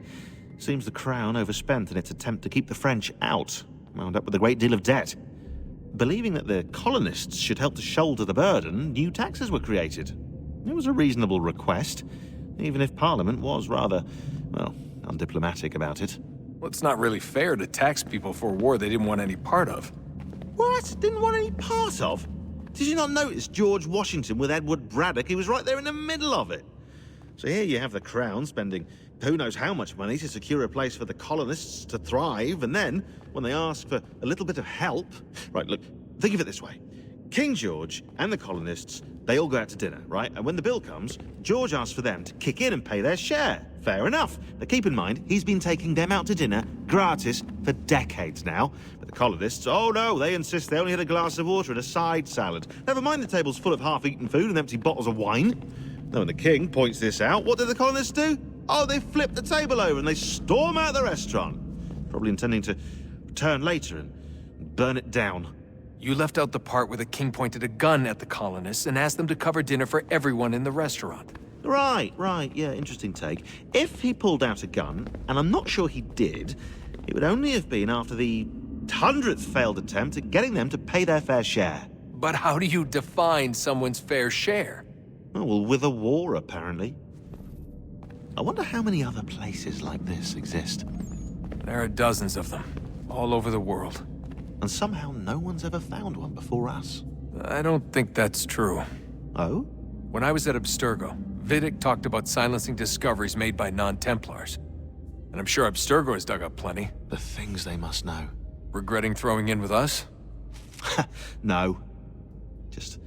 Seems the Crown overspent in its attempt to keep the French out, wound up with a great deal of debt. Believing that the colonists should help to shoulder the burden, new taxes were created. It was a reasonable request, even if Parliament was rather, well, undiplomatic about it. Well, it's not really fair to tax people for a war they didn't want any part of. What? Didn't want any part of? Did you not notice George Washington with Edward Braddock? He was right there in the middle of it. So here you have the Crown spending who knows how much money to secure a place for the colonists to thrive, and then, when they ask for a little bit of help... Right, look, think of it this way. King George and the colonists, they all go out to dinner, right? And when the bill comes, George asks for them to kick in and pay their share. Fair enough. But keep in mind, he's been taking them out to dinner gratis for decades now. But the colonists, oh no, they insist they only had a glass of water and a side salad. Never mind the table's full of half-eaten food and empty bottles of wine. Now when the king points this out, what do the colonists do? Oh, they flip the table over and they storm out the restaurant. Probably intending to return later and burn it down. You left out the part where the king pointed a gun at the colonists and asked them to cover dinner for everyone in the restaurant. Right, yeah, interesting take. If he pulled out a gun, and I'm not sure he did, it would only have been after the 100th failed attempt at getting them to pay their fair share. But how do you define someone's fair share? Oh, well, with a war, apparently. I wonder how many other places like this exist. There are dozens of them, all over the world. And somehow no one's ever found one before us. I don't think that's true. Oh? When I was at Abstergo, Vidic talked about silencing discoveries made by non-Templars. And I'm sure Abstergo has dug up plenty. The things they must know. Regretting throwing in with us? No. Just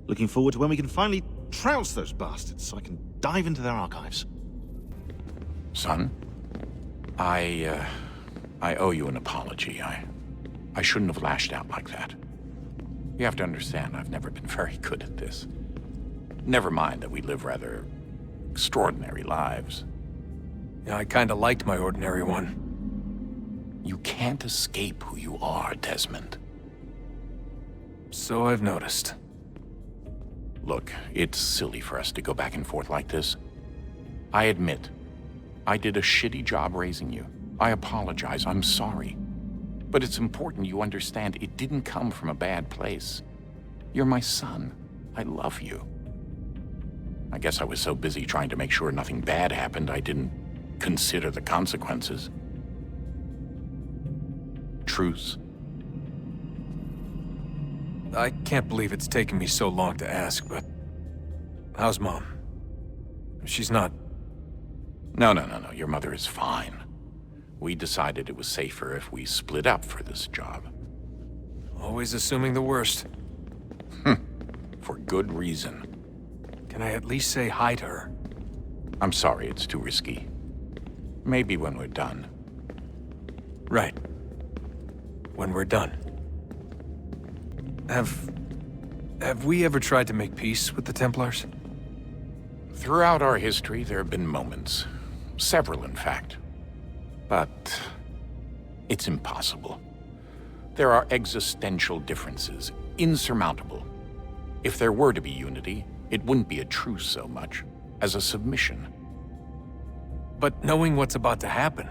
looking forward to when we can finally trounce those bastards so I can dive into their archives. Son, I I owe you an apology. I shouldn't have lashed out like that. You have to understand, I've never been very good at this. Never mind that we live rather extraordinary lives. Yeah, I kinda liked my ordinary one. You can't escape who you are, Desmond. So I've noticed. Look, it's silly for us to go back and forth like this. I admit, I did a shitty job raising you. I apologize, I'm sorry. But it's important you understand it didn't come from a bad place. You're my son. I love you. I guess I was so busy trying to make sure nothing bad happened, I didn't consider the consequences. Truce? I can't believe it's taken me so long to ask, but... how's Mom? She's not... No. Your mother is fine. We decided it was safer if we split up for this job. Always assuming the worst. For good reason. Can I at least say hi to her? I'm sorry, it's too risky. Maybe when we're done. Right. When we're done. Have we ever tried to make peace with the Templars? Throughout our history, there have been moments. Several, in fact. But it's impossible. There are existential differences, insurmountable. If there were to be unity, it wouldn't be a truce so much as a submission. But knowing what's about to happen,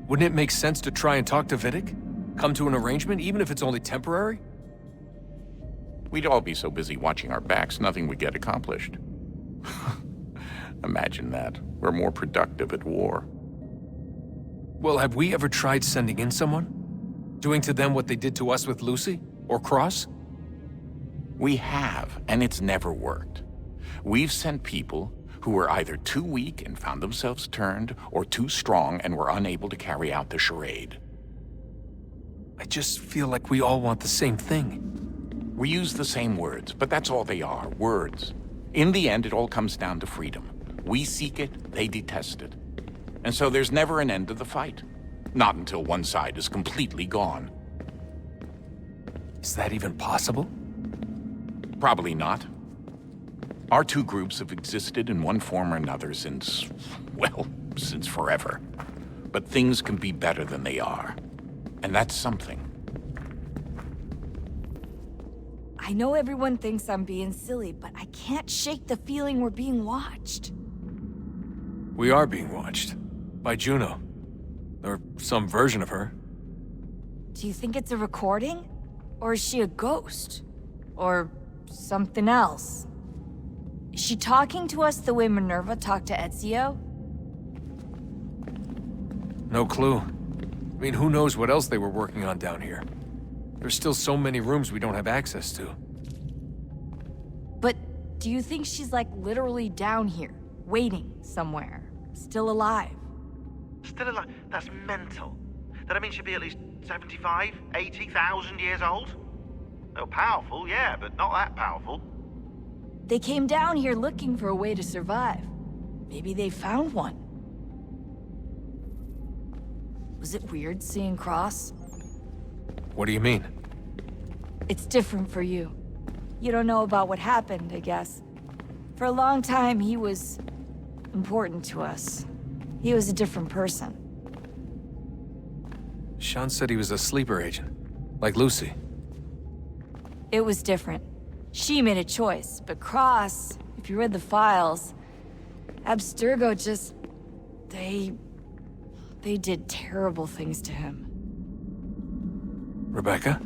wouldn't it make sense to try and talk to Vidic? Come to an arrangement, even if it's only temporary? We'd all be so busy watching our backs, nothing would get accomplished. Imagine that. We're more productive at war. Well, have we ever tried sending in someone? Doing to them what they did to us with Lucy? Or Cross? We have, and it's never worked. We've sent people who were either too weak and found themselves turned, or too strong and were unable to carry out the charade. I just feel like we all want the same thing. We use the same words, but that's all they are, words. In the end, it all comes down to freedom. We seek it, they detest it. And so there's never an end to the fight. Not until one side is completely gone. Is that even possible? Probably not. Our two groups have existed in one form or another since, well, since forever. But things can be better than they are. And that's something. I know everyone thinks I'm being silly, but I can't shake the feeling we're being watched. We are being watched. By Juno. Or some version of her. Do you think it's a recording? Or is she a ghost? Or something else? Is she talking to us the way Minerva talked to Ezio? No clue. I mean, who knows what else they were working on down here? There's still so many rooms we don't have access to. But do you think she's like literally down here, waiting somewhere, still alive? Still alive? That's mental. That I mean she'd be at least 75, 80,000 years old? Oh, powerful, yeah, but not that powerful. They came down here looking for a way to survive. Maybe they found one. Was it weird seeing Cross? What do you mean? It's different for you. You don't know about what happened, I guess. For a long time, he was important to us. He was a different person. Sean said he was a sleeper agent. Like Lucy. It was different. She made a choice, but Cross, if you read the files, Abstergo just... They did terrible things to him. Rebecca?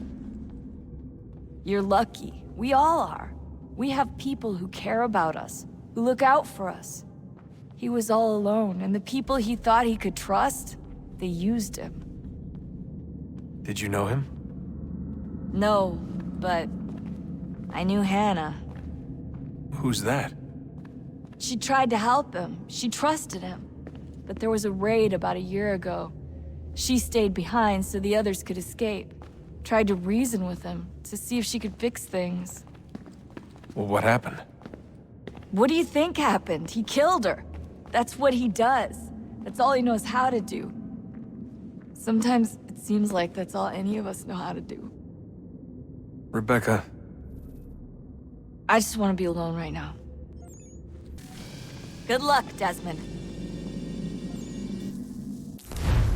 You're lucky. We all are. We have people who care about us, who look out for us. He was all alone, and the people he thought he could trust, they used him. Did you know him? No, but I knew Hannah. Who's that? She tried to help him. She trusted him. But there was a raid about a year ago. She stayed behind so the others could escape. Tried to reason with him to see if she could fix things. Well, what happened? What do you think happened? He killed her. That's what he does. That's all he knows how to do. Sometimes it seems like that's all any of us know how to do. Rebecca. I just want to be alone right now. Good luck, Desmond.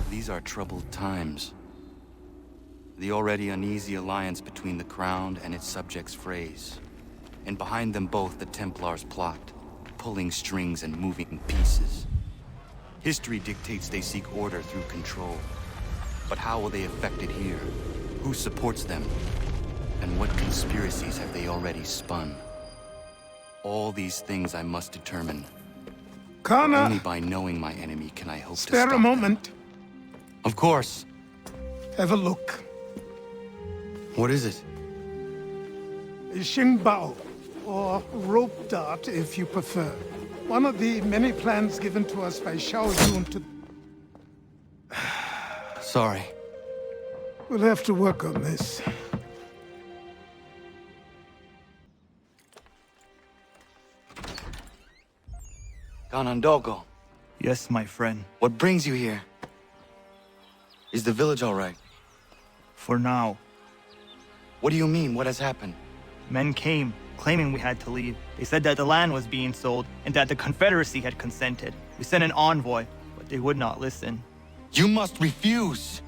These are troubled times. The already uneasy alliance between the Crown and its subjects frays. And behind them both the Templars plot, pulling strings and moving pieces. History dictates they seek order through control. But how will they affect it here? Who supports them? And what conspiracies have they already spun? All these things I must determine. Connor! Only by knowing my enemy can I hope to stop Spare a moment. them. Of course. Have a look. What is it? Xingbao, or rope dart if you prefer. One of the many plans given to us by Xiao Yun to... Sorry. We'll have to work on this. Ganondogo. Yes, my friend. What brings you here? Is the village all right? For now. What do you mean? What has happened? Men came, claiming we had to leave. They said that the land was being sold, and that the Confederacy had consented. We sent an envoy, but they would not listen. You must refuse!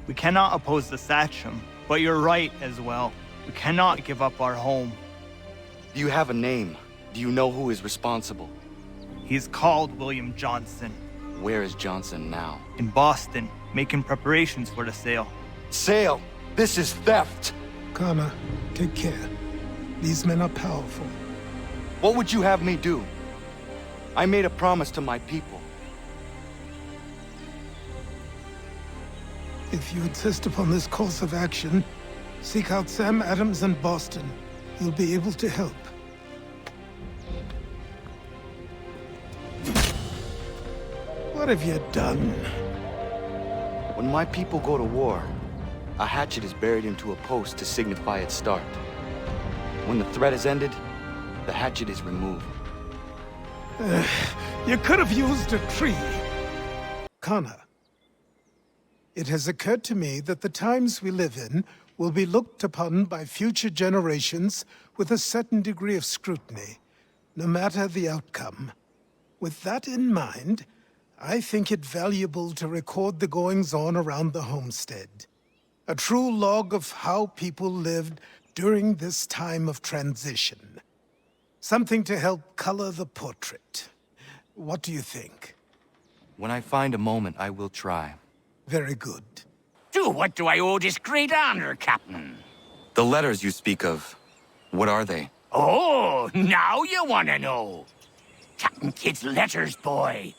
We cannot oppose the Sachem, but you're right as well. We cannot give up our home. Do you have a name? Do you know who is responsible? He is called William Johnson. Where is Johnson now? In Boston, making preparations for the sale. Sale? This is theft! Connor, take care. These men are powerful. What would you have me do? I made a promise to my people. If you insist upon this course of action, seek out Sam Adams in Boston. He'll be able to help. What have you done? When my people go to war, a hatchet is buried into a post to signify its start. When the threat is ended, the hatchet is removed. You could have used a tree. Connor, it has occurred to me that the times we live in will be looked upon by future generations with a certain degree of scrutiny, no matter the outcome. With that in mind, I think it valuable to record the goings-on around the homestead. A true log of how people lived during this time of transition. Something to help color the portrait. What do you think? When I find a moment, I will try. Very good. To what do I owe this great honor, Captain? The letters you speak of, what are they? Oh, now you want to know. Captain Kidd's letters, boy.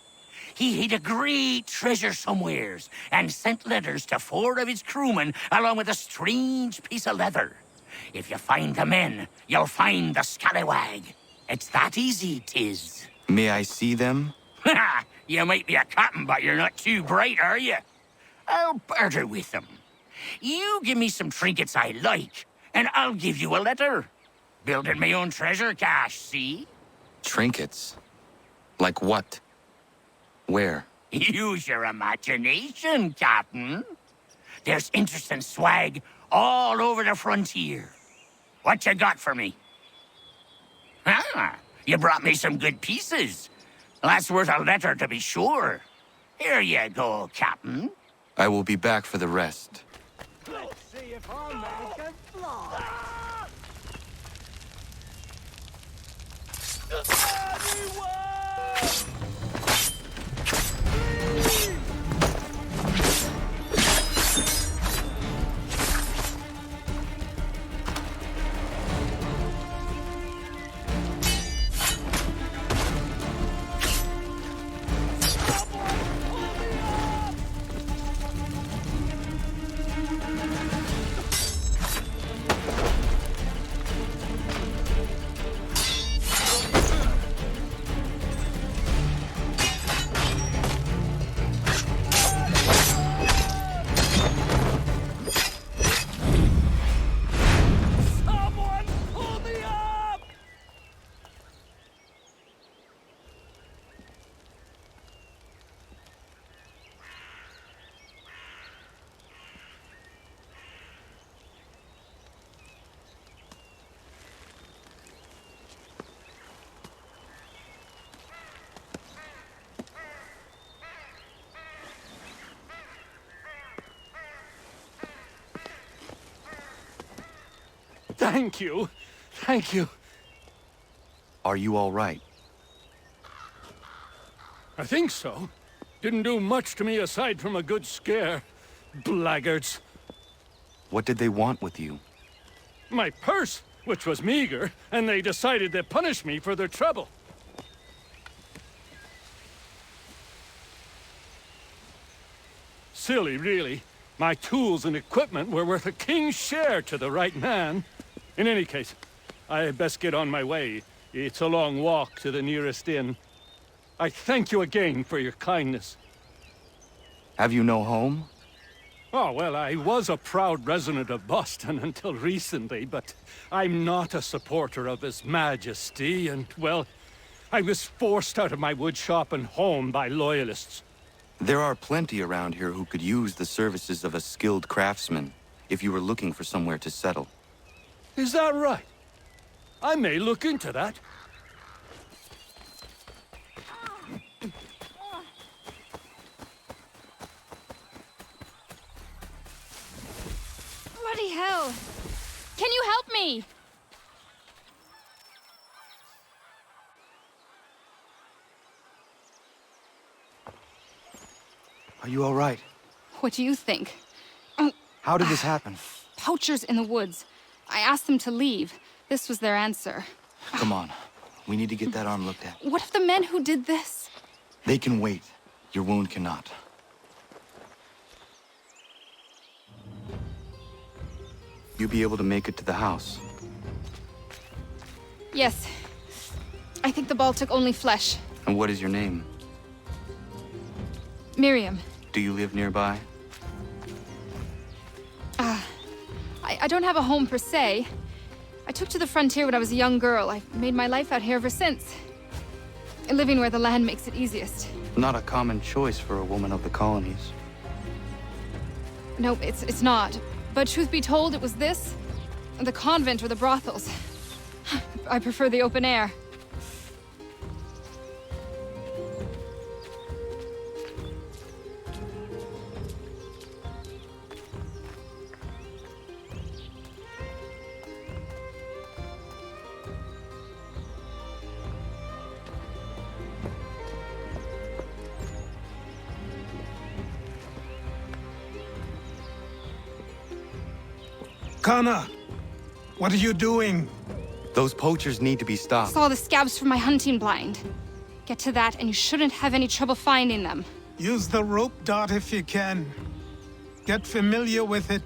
He hid a great treasure somewheres and sent letters to 4 of his crewmen along with a strange piece of leather. If you find the men, you'll find the scallywag. It's that easy, 'tis. May I see them? Ha! You might be a captain, but you're not too bright, are you? I'll barter with them. You give me some trinkets I like, and I'll give you a letter. Building my own treasure cache, see? Trinkets? Like what? Where? Use your imagination, Captain. There's interesting swag all over the frontier. What you got for me? Ah, you brought me some good pieces. That's worth a letter to be sure. Here you go, Captain. I will be back for the rest. Let's see if our man can fly. Thank you. Thank you. Are you all right? I think so. Didn't do much to me aside from a good scare. Blackguards. What did they want with you? My purse, which was meager, and they decided to punish me for their trouble. Silly, really. My tools and equipment were worth a king's share to the right man. In any case, I had best get on my way. It's a long walk to the nearest inn. I thank you again for your kindness. Have you no home? Oh, well, I was a proud resident of Boston until recently, but I'm not a supporter of His Majesty, and, well, I was forced out of my woodshop and home by loyalists. There are plenty around here who could use the services of a skilled craftsman, if you were looking for somewhere to settle. Is that right? I may look into that. Bloody hell! Can you help me? Are you all right? What do you think? How did this happen? Poachers in the woods. I asked them to leave. This was their answer. Come on. We need to get that arm looked at. What if the men who did this? They can wait. Your wound cannot. You'll be able to make it to the house. Yes. I think the ball took only flesh. And what is your name? Miriam. Do you live nearby? I don't have a home per se. I took to the frontier when I was a young girl. I've made my life out here ever since. Living where the land makes it easiest. Not a common choice for a woman of the colonies. No, it's not. But truth be told, it was this, and the convent or the brothels. I prefer the open air. Kana, what are you doing? Those poachers need to be stopped. Saw the scabs from my hunting blind. Get to that, and you shouldn't have any trouble finding them. Use the rope dart if you can. Get familiar with it.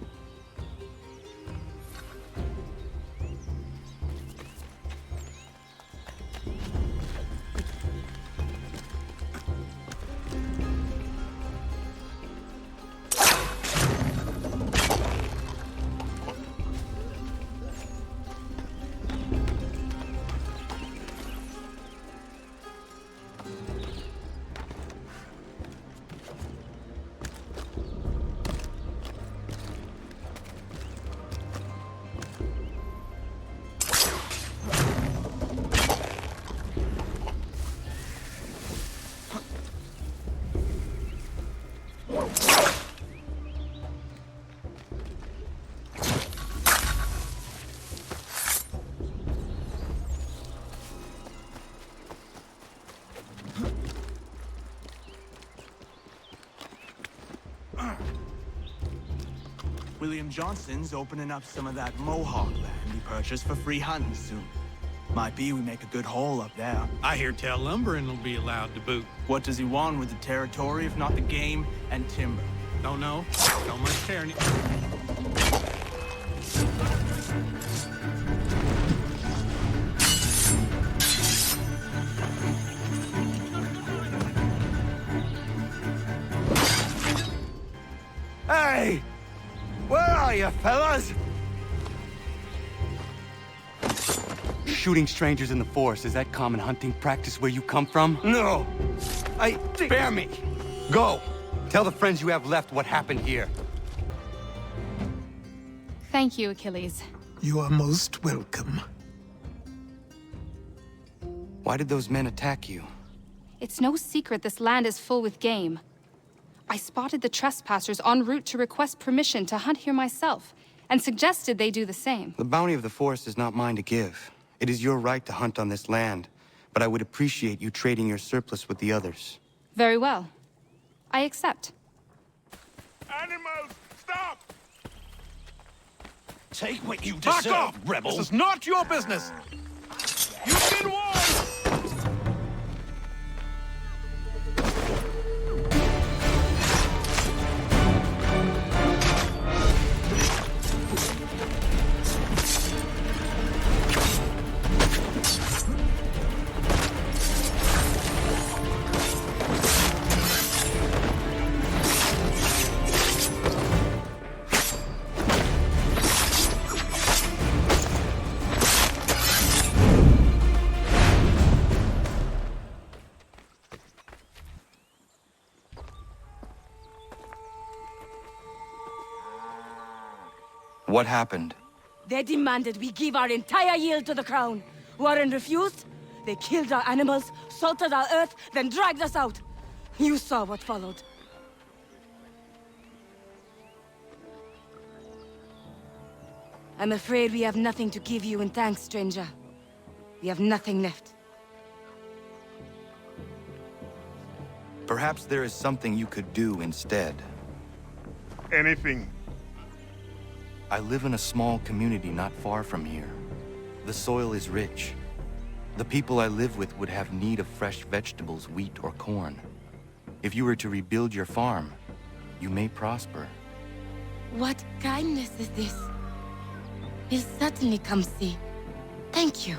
William Johnson's opening up some of that Mohawk land he purchased for free hunting soon. Might be we make a good haul up there. I hear tell lumbering will be allowed to boot. What does he want with the territory if not the game and timber? Don't know. Don't much tearing it. Hey! Where are you, fellas? Shooting strangers in the forest, is that common hunting practice where you come from? No! Spare me! Go! Tell the friends you have left what happened here. Thank you, Achilles. You are most welcome. Why did those men attack you? It's no secret this land is full with game. I spotted the trespassers en route to request permission to hunt here myself. and suggested they do the same. The bounty of the forest is not mine to give. It is your right to hunt on this land, but I would appreciate you trading your surplus with the others. Very well. I accept. Animals, stop! Take what you Back deserve, off! rebel! This is not your business! You've been warned! What happened? They demanded we give our entire yield to the crown. Warren refused. They killed our animals, salted our earth, then dragged us out. You saw what followed. I'm afraid we have nothing to give you in thanks, stranger. We have nothing left. Perhaps there is something you could do instead. Anything. I live in a small community not far from here. The soil is rich. The people I live with would have need of fresh vegetables, wheat, or corn. If you were to rebuild your farm, you may prosper. What kindness is this? We'll certainly come see. Thank you.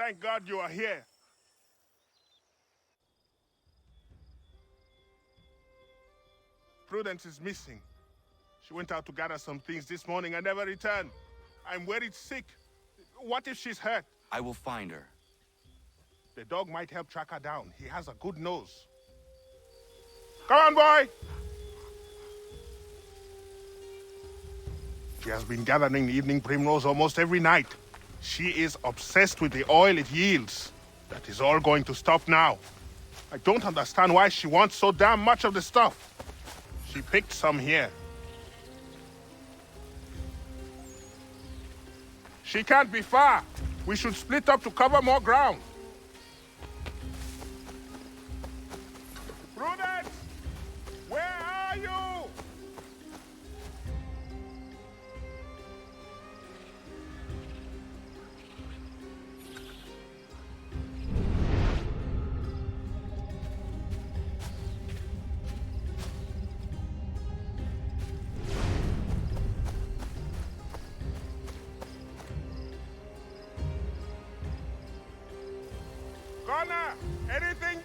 Thank God you are here. Prudence is missing. She went out to gather some things this morning and never returned. I'm worried sick. What if she's hurt? I will find her. The dog might help track her down. He has a good nose. Come on, boy! She has been gathering evening primrose almost every night. She is obsessed with the oil it yields. That is all going to stop now. I don't understand why she wants so damn much of the stuff. She picked some here. She can't be far. We should split up to cover more ground. Prudence! Where are you? Connor, anything?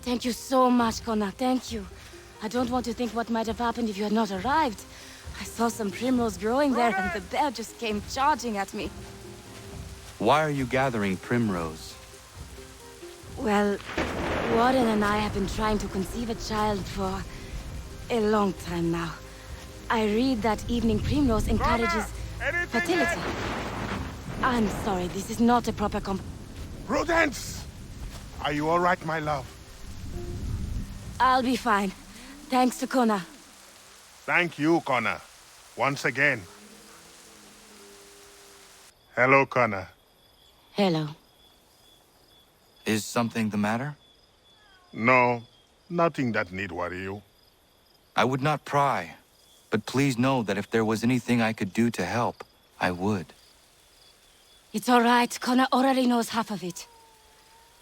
Thank you so much, Connor. Thank you. I don't want to think what might have happened if you had not arrived. I saw some primrose growing there, and the bear just came charging at me. Why are you gathering primrose? Well, Warren and I have been trying to conceive a child for a long time now. I read that evening primrose encourages fertility. I'm sorry, this is not a proper Prudence! Are you all right, my love? I'll be fine. Thanks to Connor. Thank you, Connor. Once again. Hello, Connor. Hello. Is something the matter? No, nothing that need worry you. I would not pry, but please know that if there was anything I could do to help, I would. It's all right. Connor already knows half of it.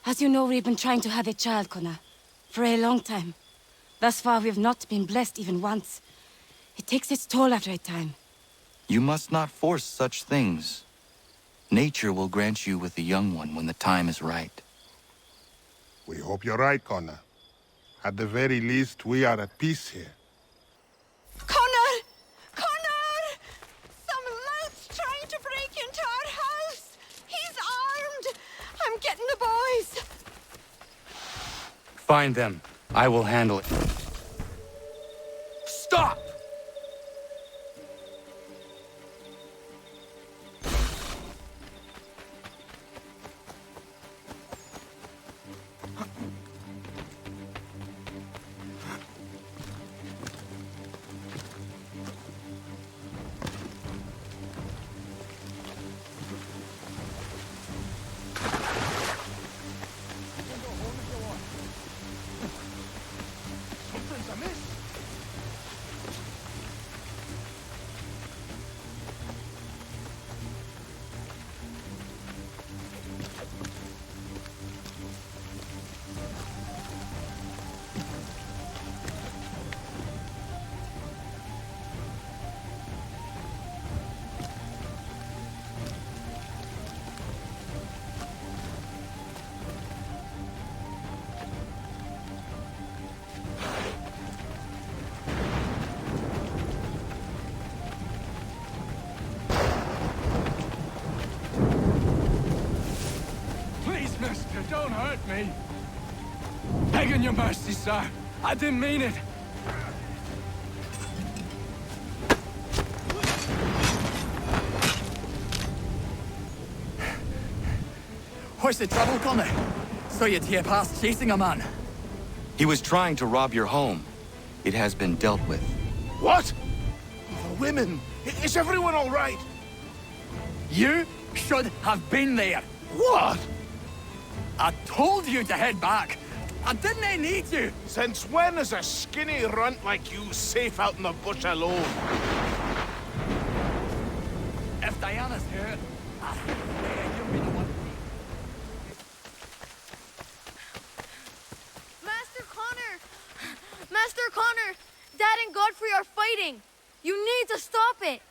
As you know, we've been trying to have a child, Connor, for a long time. Thus far, we've not been blessed even once. It takes its toll after a time. You must not force such things. Nature will grant you with a young one when the time is right. We hope you're right, Connor. At the very least, we are at peace here. Connor! Find them. I will handle it. Stop! Mister, don't hurt me. Begging your mercy, sir. I didn't mean it. What's the trouble, Connor? So you'd hear past chasing a man. He was trying to rob your home. It has been dealt with. What? The women. Is everyone all right? You should have been there. What? I told you to head back. I didn't need you. Since when is a skinny runt like you safe out in the bush alone? If Diana's here, you'll be the one. Master Connor! Master Connor! Dad and Godfrey are fighting! You need to stop it!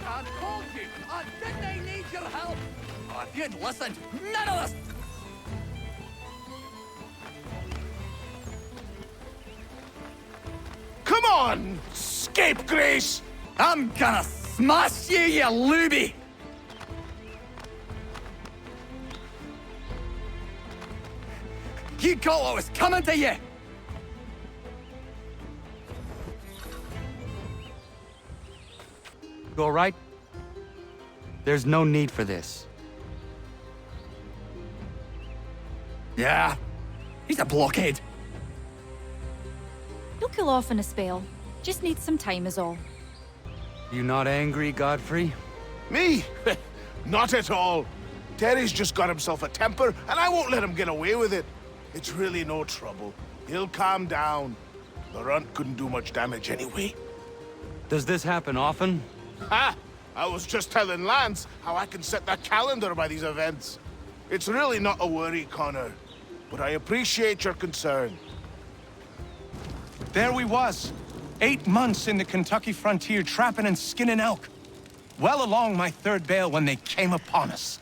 I told you! I didn't need your help! Oh, if you'd listened, none of this... Come on, scapegrace! I'm gonna smash you, you looby! You caught what was coming to you! You all right? There's no need for this. Yeah, he's a blockhead. He'll cool off in a spell. Just needs some time is all. You not angry, Godfrey? Me? Not at all. Terry's just got himself a temper, and I won't let him get away with it. It's really no trouble. He'll calm down. The runt couldn't do much damage anyway. Does this happen often? Ha! I was just telling Lance how I can set the calendar by these events. It's really not a worry, Connor. But I appreciate your concern. There we was. 8 months in the Kentucky frontier trapping and skinning elk. Well along my third bale when they came upon us.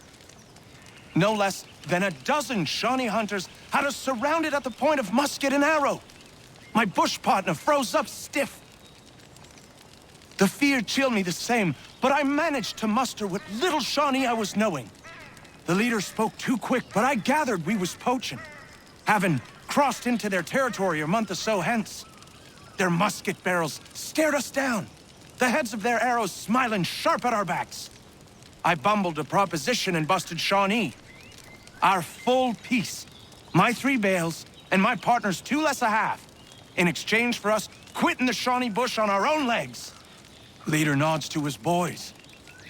No less than a dozen Shawnee hunters had us surrounded at the point of musket and arrow. My bush partner froze up stiff. The fear chilled me the same, but I managed to muster what little Shawnee I was knowing. The leader spoke too quick, but I gathered we was poaching, having crossed into their territory a month or so hence. Their musket barrels stared us down, the heads of their arrows smiling sharp at our backs. I bumbled a proposition and busted Shawnee. Our full piece, my 3 bales, and my partner's 2 less a half, in exchange for us quitting the Shawnee bush on our own legs. Leader nods to his boys.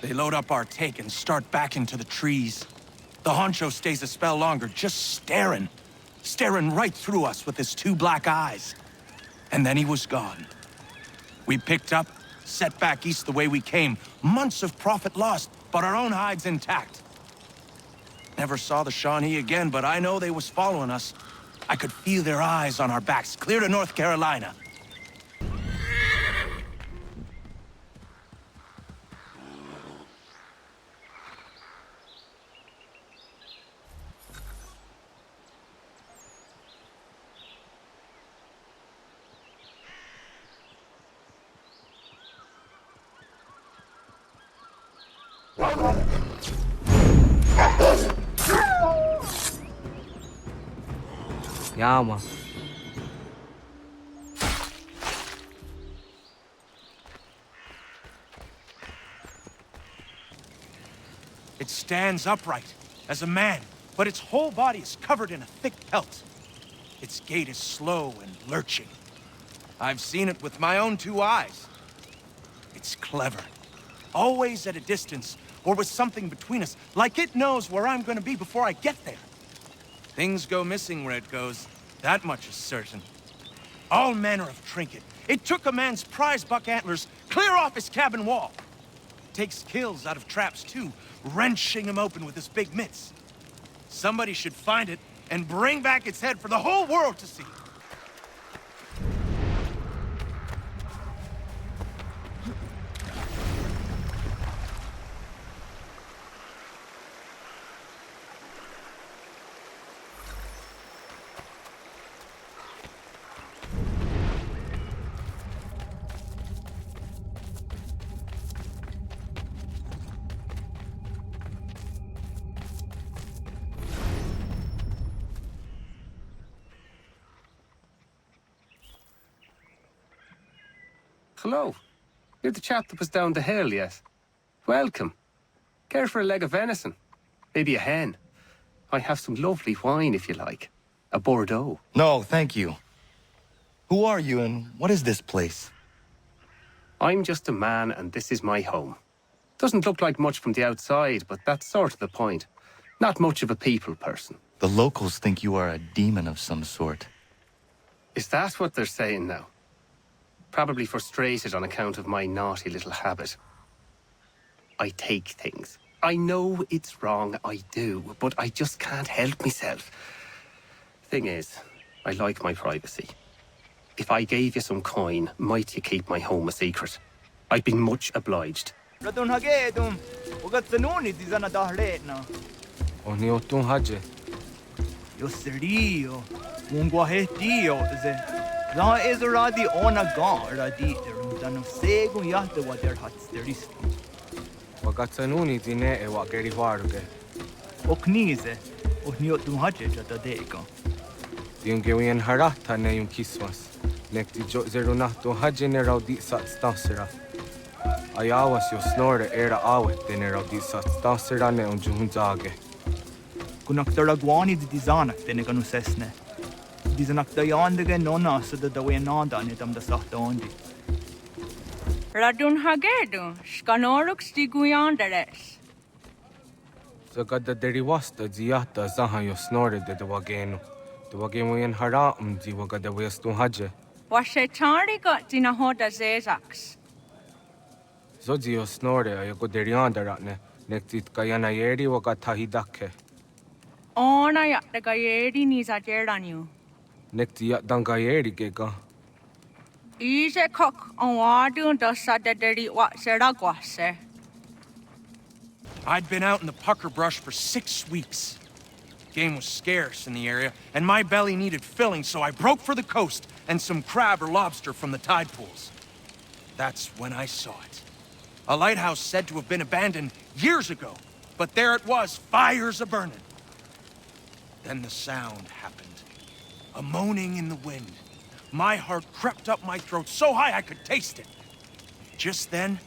They load up our take and start back into the trees. The honcho stays a spell longer, just staring right through us with his 2 black eyes. And then he was gone. We picked up, set back east the way we came. Months of profit lost, but our own hides intact. Never saw the Shawnee again, but I know they was following us. I could feel their eyes on our backs, clear to North Carolina. Yama. It stands upright, as a man, but its whole body is covered in a thick pelt. Its gait is slow and lurching. I've seen it with my own 2 eyes. It's clever. Always at a distance, or with something between us, like it knows where I'm gonna be before I get there. Things go missing where it goes, that much is certain. All manner of trinket. It took a man's prize buck antlers clear off his cabin wall. Takes kills out of traps too, wrenching him open with his big mitts. Somebody should find it and bring back its head for the whole world to see. Hello. You're the chap that was down the hill, yes? Welcome. Care for a leg of venison? Maybe a hen? I have some lovely wine, if you like. A Bordeaux. No, thank you. Who are you and what is this place? I'm just a man and this is my home. Doesn't look like much from the outside, but that's sort of the point. Not much of a people person. The locals think you are a demon of some sort. Is that what they're saying now? Probably frustrated on account of my naughty little habit. I take things. I know it's wrong, I do, but I just can't help myself. Thing is, I like my privacy. If I gave you some coin, might you keep my home a secret? I'd be much obliged. Ratonhnhaké dum. Ugat sanuni di zana dahletna. Oni otun haje. Yo serio. Ungwa hetio ze. La ezeradi ona gar aditerum danum segun yahta wa der hat steristo. Wagatsanuni dine e wakeri waruge. Oknize. Ohniotun haje jata deko. Dingewian harata ne yung kiswas. Nekti jo zerunahtu haje ne raudi sat stasera. Ayawas yo snore era awet de ne raudi sat stasera ne unjuhunzage. Kunak taragwani di dizanak de ne ganusesne. Dizanak da yandege nona sa da dawe nanda ne dam da sahtondi. Ratonhnhaké, skanoruk stiguyandares. Zagada deriwasta ziyata zaha yo snore de wagenu. The wagemu hara di wagada westun haje. Washe tari got dinahoda zezaks. Zozi yo snore ayago derianda ratne. Nektit kayana yeri wagatahidake. Ona yatagayeri nizajeranyu. Nekti yatdangayeri gega. Ise kok on wadu dosadaderi wat seragwase. I'd been out in the pucker brush for 6 weeks. Game was scarce in the area, and my belly needed filling, so I broke for the coast and some crab or lobster from the tide pools. That's when I saw it. A lighthouse said to have been abandoned years ago, but there it was, fires a-burning. Then the sound happened. A moaning in the wind. My heart crept up my throat so high I could taste it. Just then,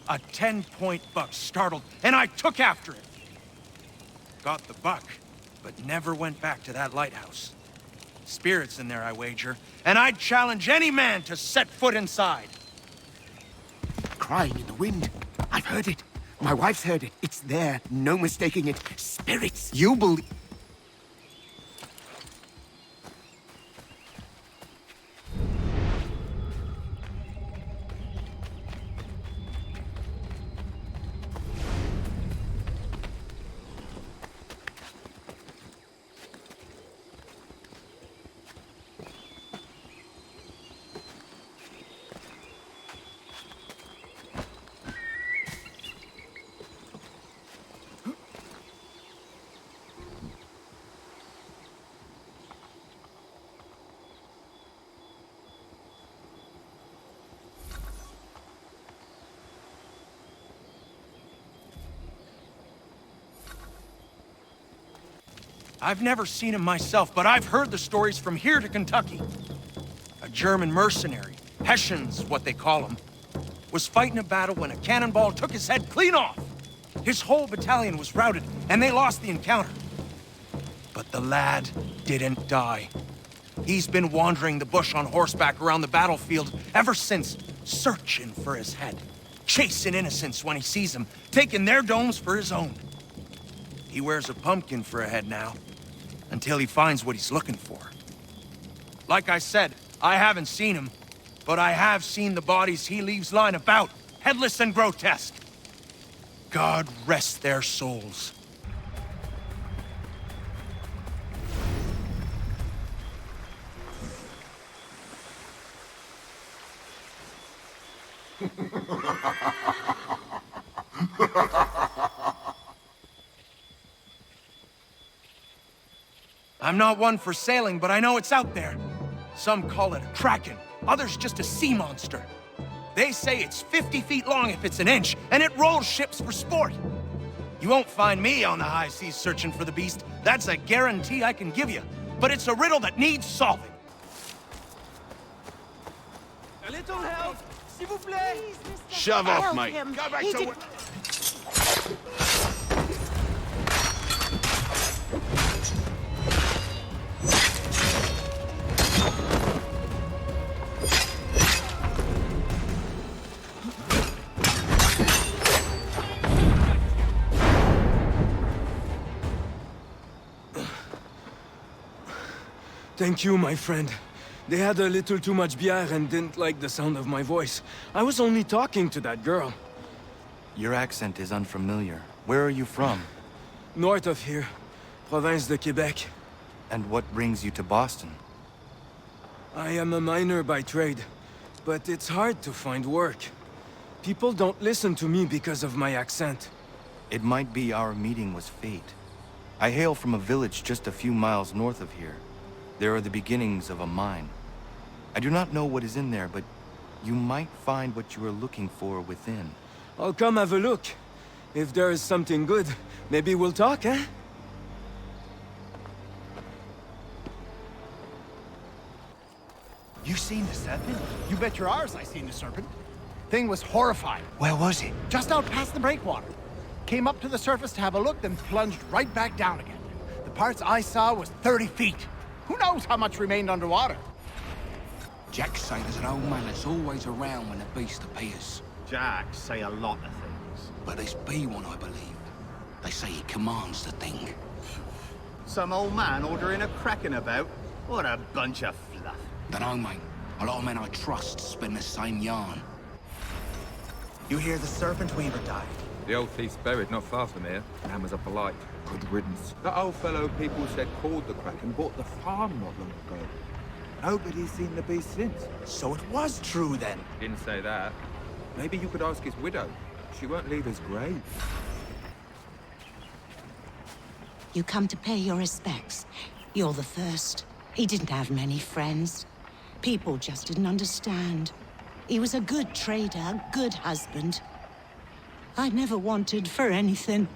a 10-point buck startled, and I took after it. Got the buck, but never went back to that lighthouse. Spirits in there, I wager, and I'd challenge any man to set foot inside. Crying in the wind. I've heard it. My wife's heard it. It's there. No mistaking it. Spirits. You believe... I've never seen him myself, but I've heard the stories from here to Kentucky. A German mercenary, Hessians, what they call them, was fighting a battle when a cannonball took his head clean off. His whole battalion was routed, and they lost the encounter. But the lad didn't die. He's been wandering the bush on horseback around the battlefield ever since, searching for his head, chasing innocents when he sees them, taking their domes for his own. He wears a pumpkin for a head now, until he finds what he's looking for. Like I said, I haven't seen him, but I have seen the bodies he leaves lying about, headless and grotesque. God rest their souls. I'm not one for sailing, but I know it's out there. Some call it a kraken, others just a sea monster. They say it's 50 feet long if it's an inch, and it rolls ships for sport. You won't find me on the high seas searching for the beast. That's a guarantee I can give you. But it's a riddle that needs solving. A little help, s'il vous plaît. Shove off, mate. Go back to work. Thank you, my friend. They had a little too much bière and didn't like the sound of my voice. I was only talking to that girl. Your accent is unfamiliar. Where are you from? North of here. Province de Quebec. And what brings you to Boston? I am a miner by trade, but it's hard to find work. People don't listen to me because of my accent. It might be our meeting was fate. I hail from a village just a few miles north of here. There are the beginnings of a mine. I do not know what is in there, but you might find what you are looking for within. I'll come have a look. If there is something good, maybe we'll talk, eh? You seen the serpent? You bet your arse I seen the serpent. Thing was horrifying. Where was it? Just out past the breakwater. Came up to the surface to have a look, then plunged right back down again. The parts I saw was 30 feet. Who knows how much remained underwater? Jack say there's an old man that's always around when the beast appears. Jack say a lot of things. But there's be one, I believe. They say he commands the thing. Some old man ordering a kraken about? What a bunch of fluff. Dunno, mate. A lot of men I trust spin the same yarn. You hear the serpent weaver died? The old thief's buried not far from here. Hammers up a light. Good riddance. That old fellow people said called the Kraken bought the farm not long ago. Nobody's seen the beast since. So it was true then? Didn't say that. Maybe you could ask his widow. She won't leave his grave. You come to pay your respects. You're the first. He didn't have many friends. People just didn't understand. He was a good trader, good husband. I never wanted for anything.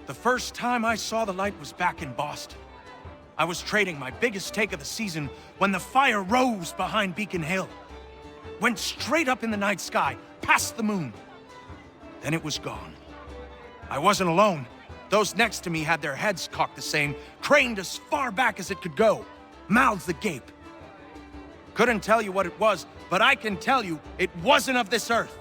The first time I saw the light was back in Boston. I was trading my biggest take of the season when the fire rose behind Beacon Hill. Went straight up in the night sky, past the moon. Then it was gone. I wasn't alone. Those next to me had their heads cocked the same, craned as far back as it could go, mouths agape. Couldn't tell you what it was, but I can tell you it wasn't of this earth.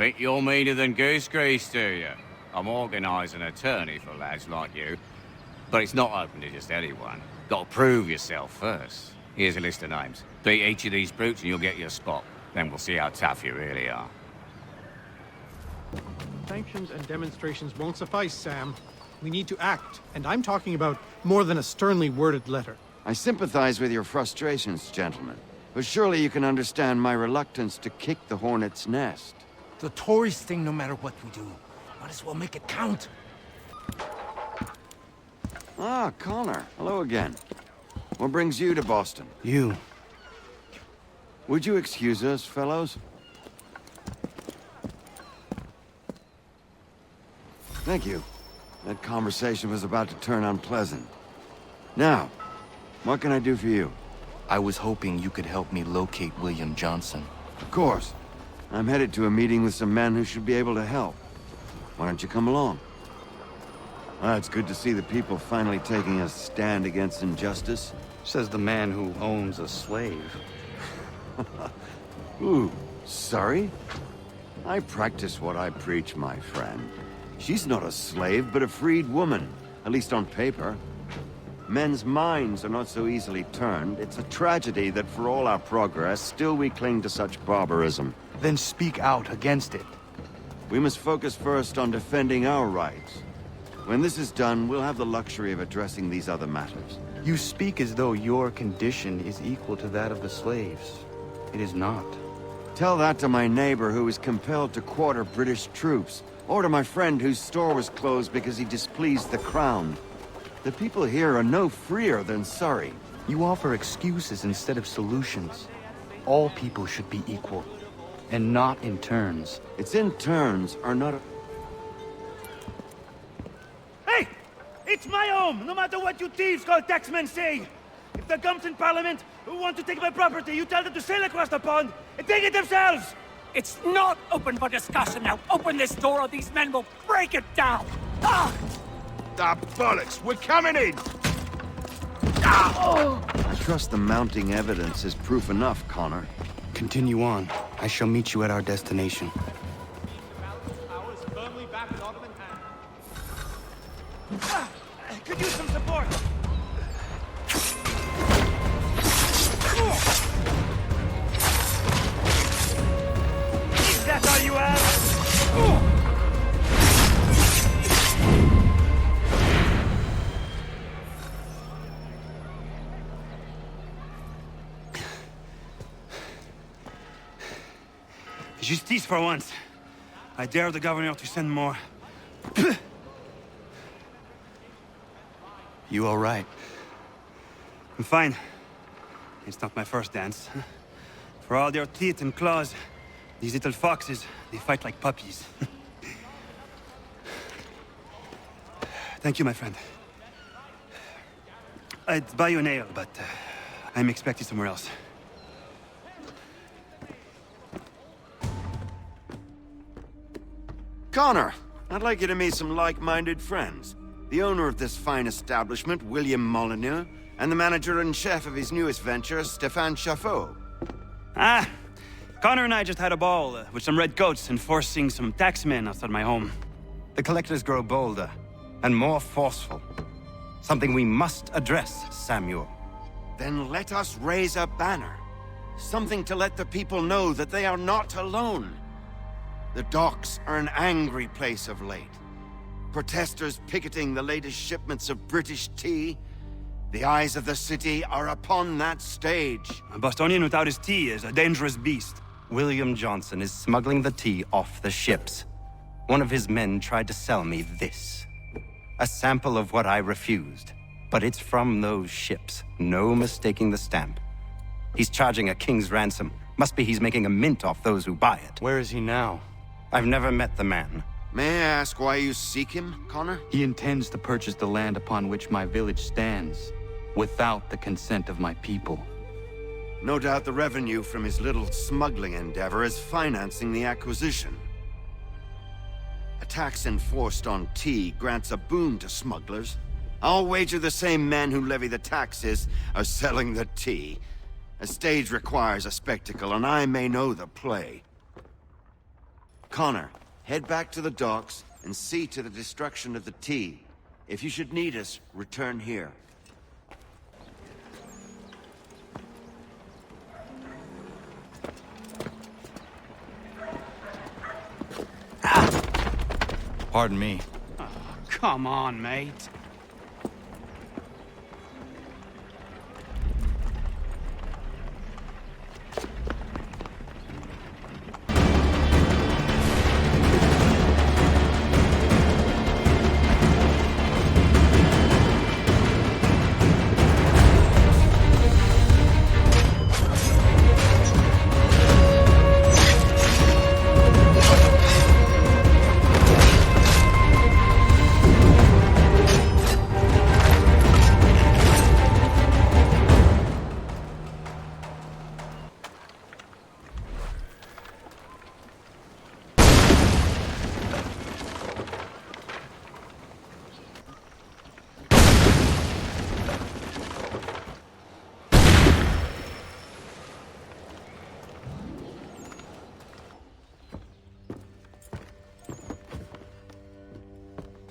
Think you're meaner than goose grease, do you? I'm organising an attorney for lads like you. But it's not open to just anyone. Gotta prove yourself first. Here's a list of names. Beat each of these brutes and you'll get your spot. Then we'll see how tough you really are. Sanctions and demonstrations won't suffice, Sam. We need to act, and I'm talking about more than a sternly worded letter. I sympathize with your frustrations, gentlemen. But surely you can understand my reluctance to kick the hornet's nest. The Tories thing, no matter what we do. Might as well make it count. Ah, Connor. Hello again. What brings you to Boston? You. Would you excuse us, fellows? Thank you. That conversation was about to turn unpleasant. Now, what can I do for you? I was hoping you could help me locate William Johnson. Of course. I'm headed to a meeting with some men who should be able to help. Why don't you come along? It's good to see the people finally taking a stand against injustice. Says the man who owns a slave. Ooh, sorry? I practice what I preach, my friend. She's not a slave, but a freed woman, at least on paper. Men's minds are not so easily turned. It's a tragedy that for all our progress, still we cling to such barbarism. Then speak out against it. We must focus first on defending our rights. When this is done, we'll have the luxury of addressing these other matters. You speak as though your condition is equal to that of the slaves. It is not. Tell that to my neighbor who was compelled to quarter British troops, or to my friend whose store was closed because he displeased the crown. The people here are no freer than Surrey. You offer excuses instead of solutions. All people should be equal, and not in turns. It's in turns, or not... Hey! It's my home, no matter what you thieves called taxmen say! If the gums in Parliament who want to take my property, you tell them to sail across the pond and take it themselves! It's not open for discussion now. Open this door or these men will break it down. Ah! Ah, bollocks! We're coming in! I trust the mounting evidence is proof enough, Connor. Continue on. I shall meet you at our destination. Could use some support! Is that all you have? Justice for once. I dare the governor to send more. You all right? I'm fine. It's not my first dance. For all their teeth and claws, these little foxes, they fight like puppies. Thank you, my friend. I'd buy you an ale, but I'm expected somewhere else. Connor, I'd like you to meet some like-minded friends. The owner of this fine establishment, William Molyneux, and the manager and chef of his newest venture, Stéphane Chaffeau. Ah! Connor and I just had a ball with some red coats enforcing some taxmen outside my home. The collectors grow bolder and more forceful. Something we must address, Samuel. Then let us raise a banner. Something to let the people know that they are not alone. The docks are an angry place of late. Protesters picketing the latest shipments of British tea. The eyes of the city are upon that stage. A Bostonian without his tea is a dangerous beast. William Johnson is smuggling the tea off the ships. One of his men tried to sell me this. A sample of what I refused. But it's from those ships. No mistaking the stamp. He's charging a king's ransom. Must be he's making a mint off those who buy it. Where is he now? I've never met the man. May I ask why you seek him, Connor? He intends to purchase the land upon which my village stands, without the consent of my people. No doubt the revenue from his little smuggling endeavor is financing the acquisition. A tax enforced on tea grants a boon to smugglers. I'll wager the same men who levy the taxes are selling the tea. A stage requires a spectacle, and I may know the play. Connor, head back to the docks, and see to the destruction of the tea. If you should need us, return here. Pardon me. Oh, come on, mate.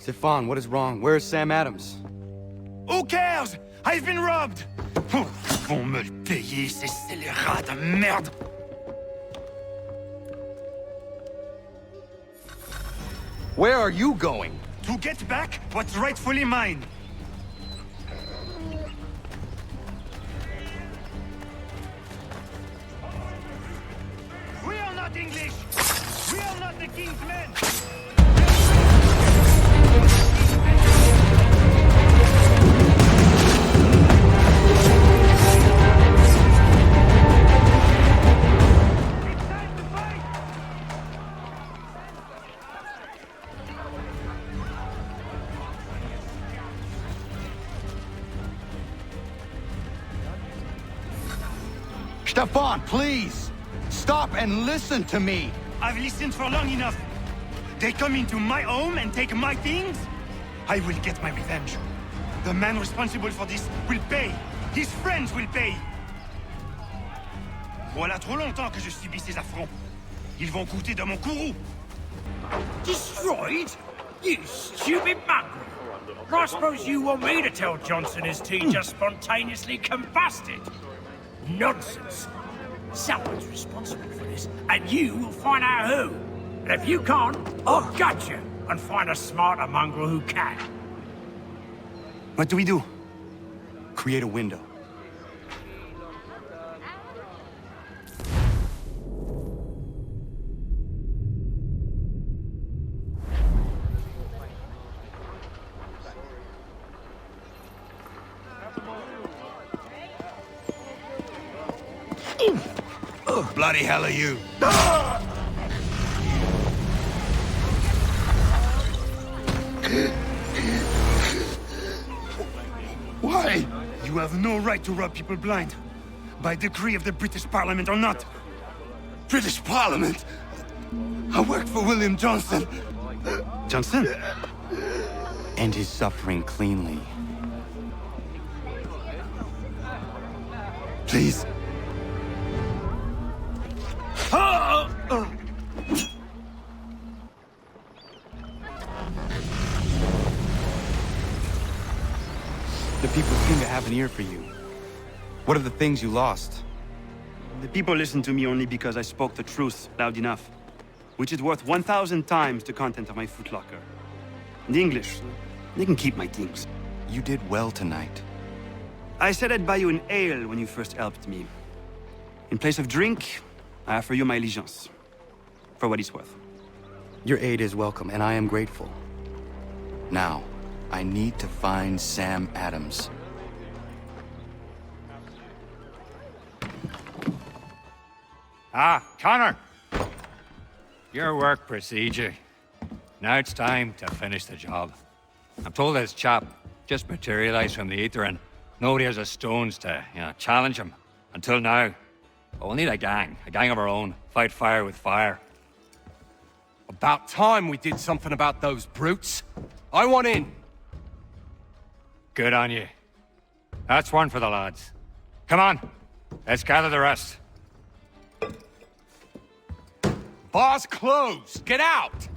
Stefan, what is wrong? Where is Sam Adams? Who cares? I've been robbed! Vont me le payer, ces scélérats de merde! Where are you going? To get back what's rightfully mine. We are not English! We are not the king's men! Stefan, please! Stop and listen to me! I've listened for long enough. They come into my home and take my things? I will get my revenge. The man responsible for this will pay. His friends will pay. Voilà trop longtemps que je subis ces affronts. Ils vont coûter de mon courroux. Destroyed? You stupid mongrel! I suppose you want me to tell Johnson his tea just spontaneously combusted? Nonsense! Someone's responsible for this, and you will find out who. And if you can't, I'll gut you and find a smarter mongrel who can. What do we do? Create a window. Bloody hell are you? Why? You have no right to rob people blind. By decree of the British Parliament or not. British Parliament? I work for William Johnson. Johnson? End his suffering cleanly. Please. The people seem to have an ear for you. What are the things you lost? The people listen to me only because I spoke the truth loud enough. Which is worth 1,000 times the content of my footlocker. The English, they can keep my things. You did well tonight. I said I'd buy you an ale when you first helped me. In place of drink, I offer you my allegiance. For what it's worth. Your aid is welcome, and I am grateful. Now, I need to find Sam Adams. Ah, Connor! Your work procedure. Now it's time to finish the job. I'm told this chap just materialized from the ether and nobody has a stones to, challenge him. Until now. But we'll need a gang of our own. Fight fire with fire. About time we did something about those brutes. I want in. Good on you. That's one for the lads. Come on, let's gather the rest. Bar's closed. Get out!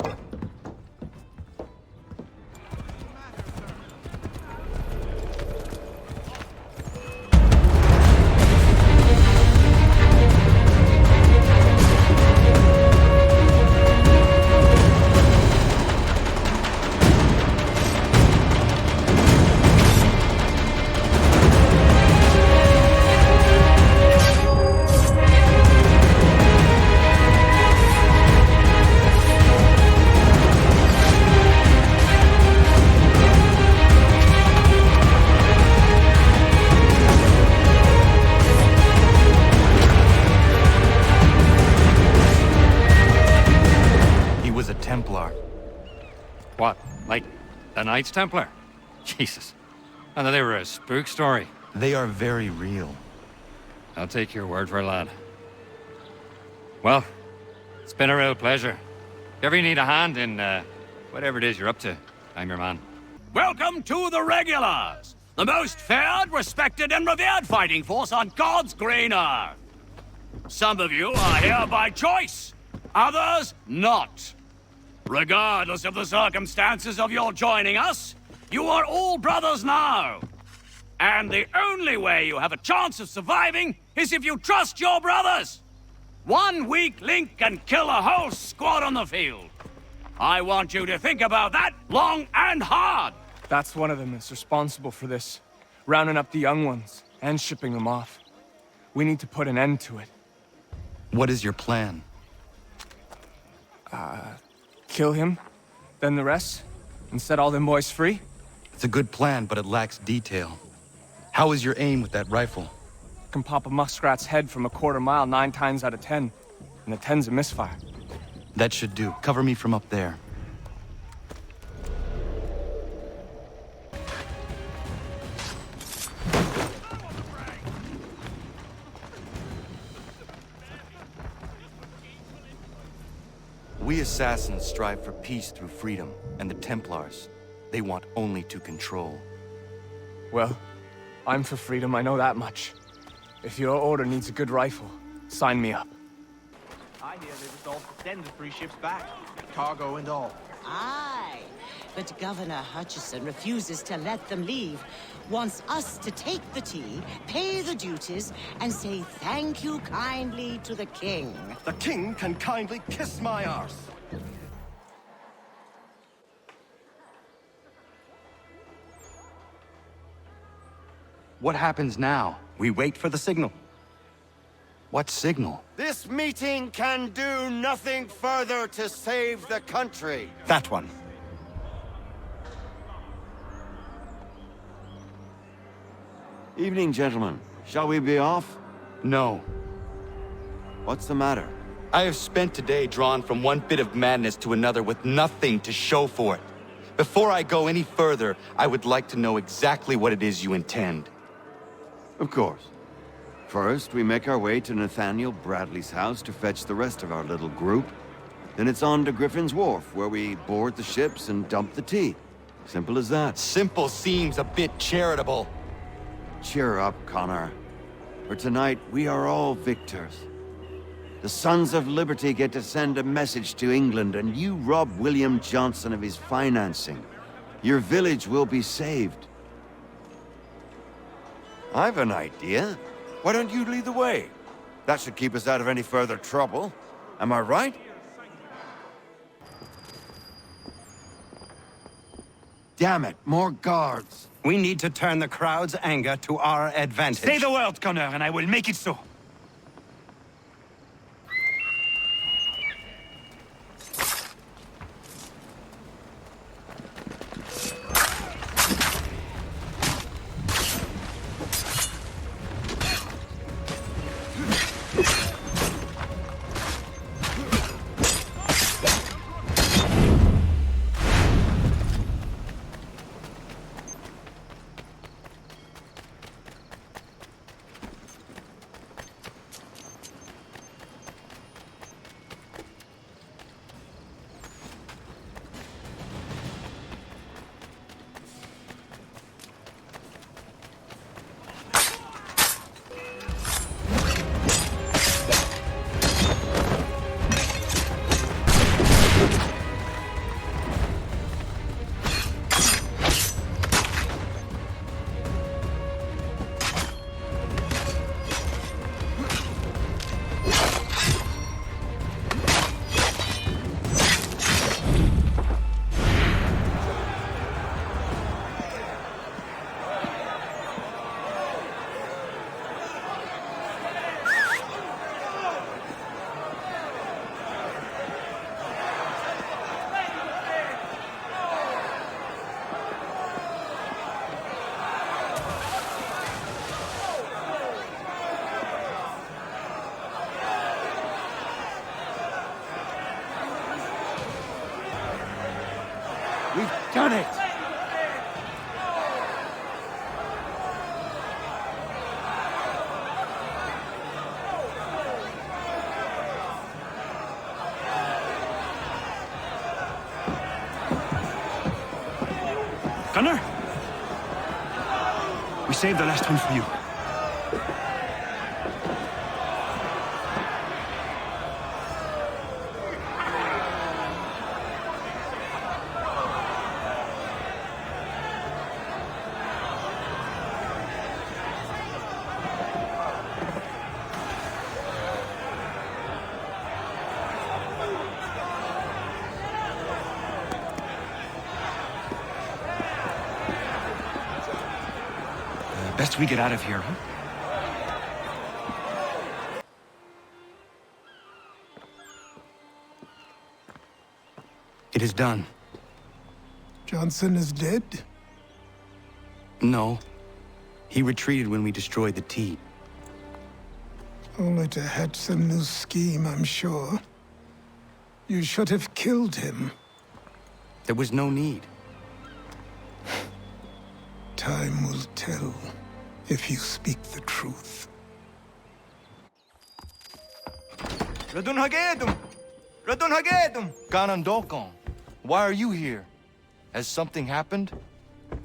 The Knights Templar? Jesus. I thought they were a spook story. They are very real. I'll take your word for it, lad. Well, it's been a real pleasure. If ever you need a hand in, whatever it is you're up to, I'm your man. Welcome to the Regulars, the most feared, respected, and revered fighting force on God's green earth. Some of you are here by choice, others not. Regardless of the circumstances of your joining us, you are all brothers now. And the only way you have a chance of surviving is if you trust your brothers. One weak link can kill a whole squad on the field. I want you to think about that long and hard. That's one of them that's responsible for this. Rounding up the young ones and shipping them off. We need to put an end to it. What is your plan? Kill him, then the rest, and set all them boys free? It's a good plan, but it lacks detail. How is your aim with that rifle? Can pop a muskrat's head from a quarter mile 9 times out of 10, and the 10's a misfire. That should do. Cover me from up there. We assassins strive for peace through freedom, and the Templars, they want only to control. Well, I'm for freedom, I know that much. If your order needs a good rifle, sign me up. I hear they resolved to send the 3 ships back, cargo and all. Aye, but Governor Hutchison refuses to let them leave. Wants us to take the tea, pay the duties, and say thank you kindly to the king. The king can kindly kiss my arse. What happens now? We wait for the signal. What signal? This meeting can do nothing further to save the country. That one. Evening, gentlemen. Shall we be off? No. What's the matter? I have spent today drawn from one bit of madness to another with nothing to show for it. Before I go any further, I would like to know exactly what it is you intend. Of course. First, we make our way to Nathaniel Bradley's house to fetch the rest of our little group. Then it's on to Griffin's Wharf, where we board the ships and dump the tea. Simple as that. Simple seems a bit charitable. Cheer up, Connor. For tonight, we are all victors. The Sons of Liberty get to send a message to England, and you rob William Johnson of his financing. Your village will be saved. I've an idea. Why don't you lead the way? That should keep us out of any further trouble. Am I right? Damn it, more guards. We need to turn the crowd's anger to our advantage. Say the word, Connor, and I will make it so. We've done it! Connor? We saved the last one for you. Best we get out of here, huh? It is done. Johnson is dead? No. He retreated when we destroyed the tea. Only to hatch some new scheme, I'm sure. You should have killed him. There was no need. Time will tell if you speak the truth. Ratonhnhaké! Ratonhnhaké! Ganondokon, why are you here? Has something happened?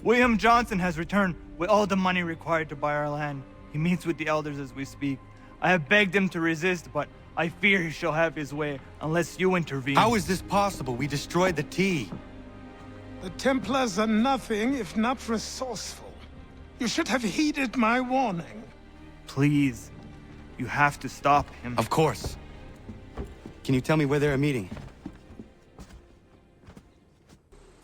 William Johnson has returned with all the money required to buy our land. He meets with the elders as we speak. I have begged him to resist, but I fear he shall have his way unless you intervene. How is this possible? We destroyed the tea. The Templars are nothing if not resourceful. You should have heeded my warning. Please, you have to stop him. Of course. Can you tell me where they're meeting?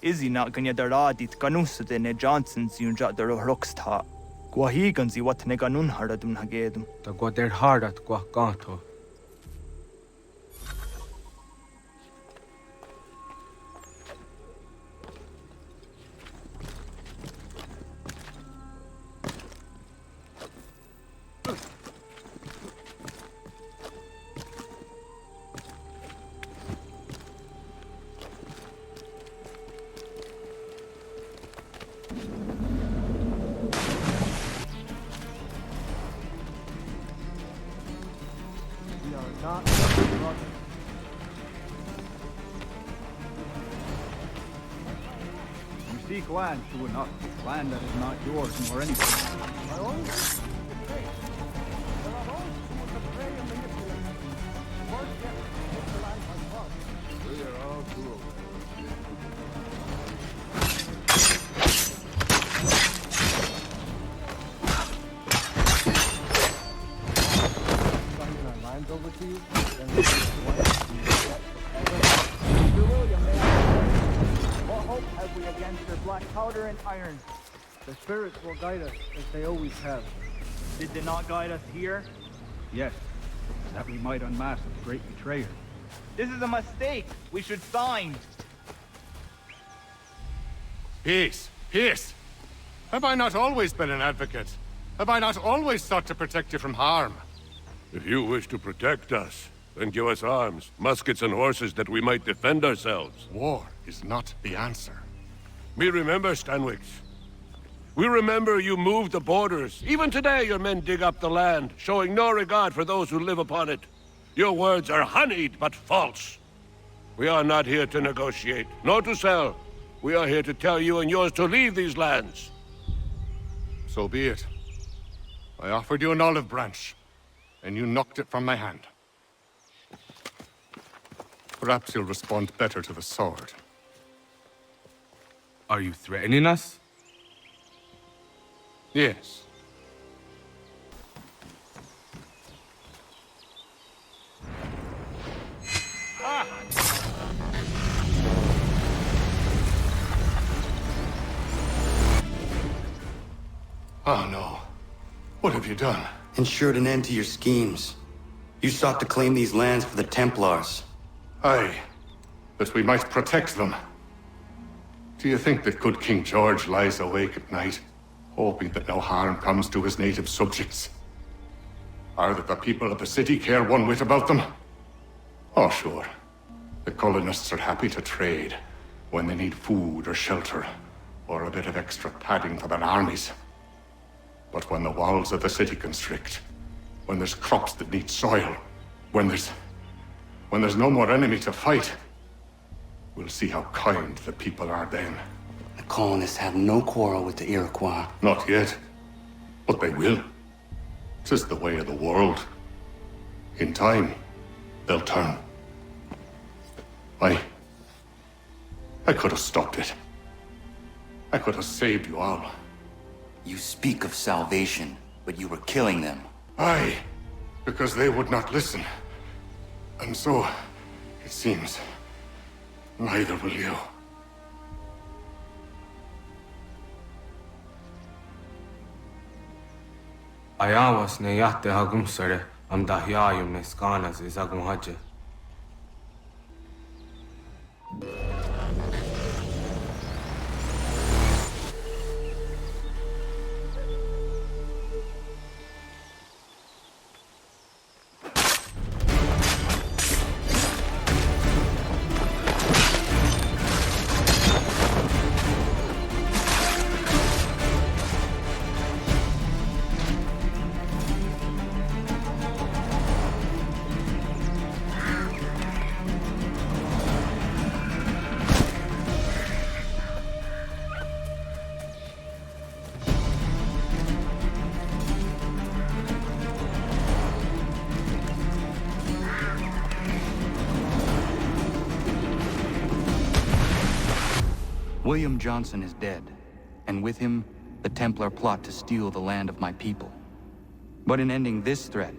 Izzy not ganya daradit kanusate ne Johnson's yunja daro rocksta. Guahiganzi what ne ganun haradun hagedum. Ta goder harat gua ganto. You seek land, true enough. Land that is not yours nor anything. My own? We are all cool. Over to you, then we Mr. William, what hope have we against their black powder and iron? The spirits will guide us, as they always have. Did they not guide us here? Yes, that we might unmask the great betrayer. This is a mistake. We should sign. Peace, peace. Have I not always been an advocate? Have I not always sought to protect you from harm? If you wish to protect us, then give us arms, muskets and horses that we might defend ourselves. War is not the answer. We remember, Stanwix. We remember you moved the borders. Even today your men dig up the land, showing no regard for those who live upon it. Your words are honeyed, but false. We are not here to negotiate, nor to sell. We are here to tell you and yours to leave these lands. So be it. I offered you an olive branch, and you knocked it from my hand. Perhaps you'll respond better to the sword. Are you threatening us? Yes. Oh no. What have you done? Ensured an end to your schemes. You sought to claim these lands for the Templars. Aye, that we might protect them. Do you think that good King George lies awake at night, hoping that no harm comes to his native subjects? Or that the people of the city care one whit about them? Oh, sure. The colonists are happy to trade when they need food or shelter, or a bit of extra padding for their armies. But when the walls of the city constrict, when there's crops that need soil, when there's no more enemy to fight, we'll see how kind the people are then. I The colonists have no quarrel with the Iroquois. Not yet. But they will. 'Tis the way of the world. In time, they'll turn. I could have stopped it. I could have saved you all. You speak of salvation, but you were killing them. Aye, because they would not listen. And so, it seems, neither will you. Ayawas ne yate hagum sare am dahyayum ne skanas is agum haje. William Johnson is dead, and with him, the Templar plot to steal the land of my people. But in ending this threat,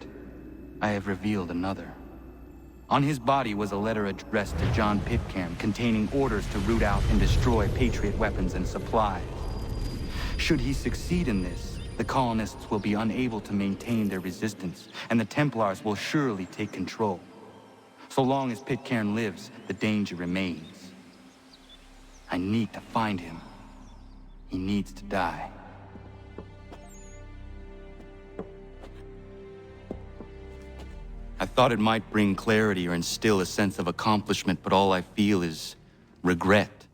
I have revealed another. On his body was a letter addressed to John Pitcairn containing orders to root out and destroy Patriot weapons and supplies. Should he succeed in this, the colonists will be unable to maintain their resistance, and the Templars will surely take control. So long as Pitcairn lives, the danger remains. I need to find him. He needs to die. I thought it might bring clarity or instill a sense of accomplishment, but all I feel is regret.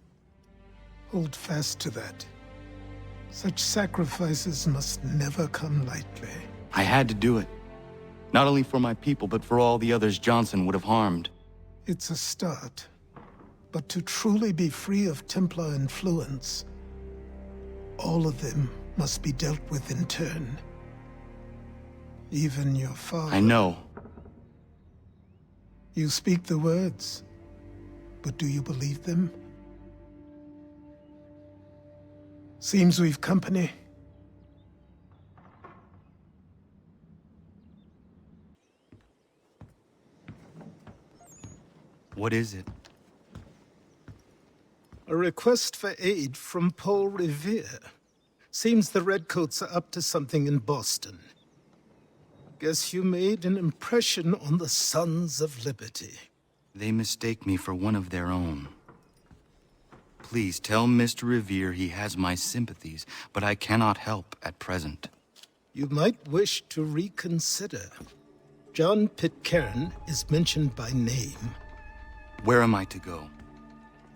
Hold fast to that. Such sacrifices must never come lightly. I had to do it. Not only for my people, but for all the others Johnson would have harmed. It's a start. But to truly be free of Templar influence, all of them must be dealt with in turn. Even your father. I know. You speak the words, but do you believe them? Seems we've company. What is it? A request for aid from Paul Revere. Seems the Redcoats are up to something in Boston. Guess you made an impression on the Sons of Liberty. They mistake me for one of their own. Please tell Mr. Revere he has my sympathies, but I cannot help at present. You might wish to reconsider. John Pitcairn is mentioned by name. Where am I to go?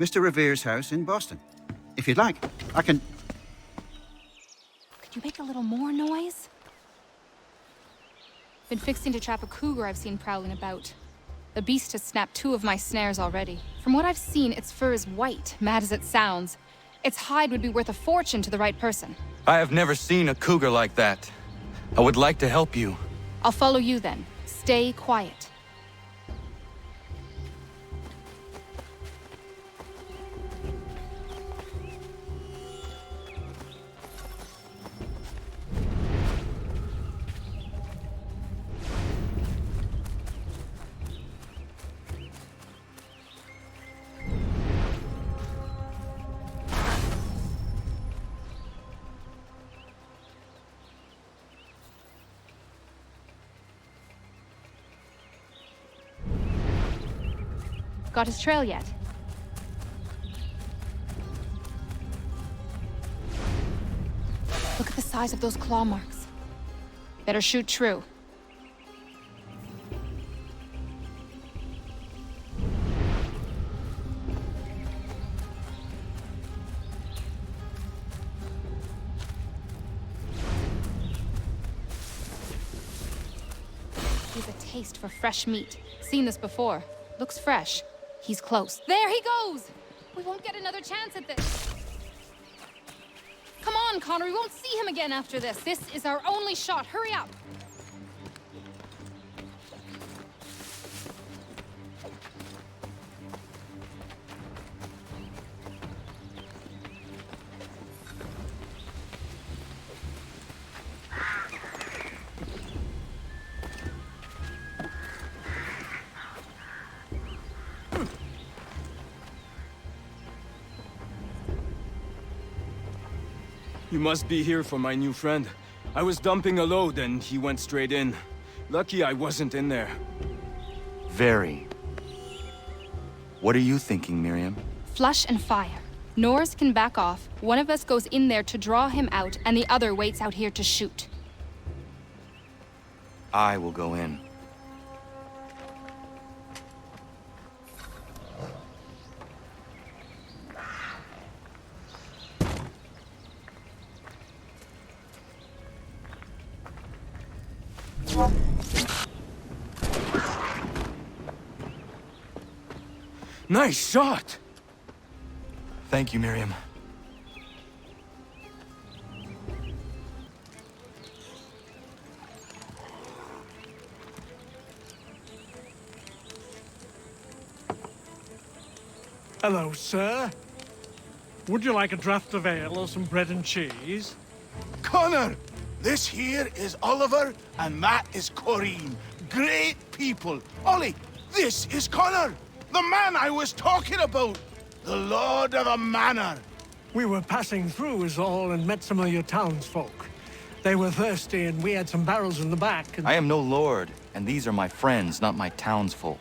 Mr. Revere's house in Boston. If you'd like, I can... Could you make a little more noise? Been fixing to trap a cougar I've seen prowling about. The beast has snapped 2 of my snares already. From what I've seen, its fur is white, mad as it sounds. Its hide would be worth a fortune to the right person. I have never seen a cougar like that. I would like to help you. I'll follow you then. Stay quiet. Got his trail yet? Look at the size of those claw marks. Better shoot true. He's a taste for fresh meat. Seen this before. Looks fresh. He's close. There he goes! We won't get another chance at this. on, Connor. We won't see him again after this. This is our only shot. Hurry up. You must be here for my new friend. I was dumping a load and he went straight in. Lucky I wasn't in there. Very. What are you thinking, Miriam? Flush and fire. Norris can back off. One of us goes in there to draw him out, and the other waits out here to shoot. I will go in. Nice shot! Thank you, Miriam. Hello, sir. Would you like a draught of ale or some bread and cheese? Connor! This here is Oliver, and that is Corinne. Great people. Ollie, this is Connor, the man I was talking about. The Lord of a Manor. We were passing through is all and met some of your townsfolk. They were thirsty and we had some barrels in the back and... I am no lord, and these are my friends, not my townsfolk.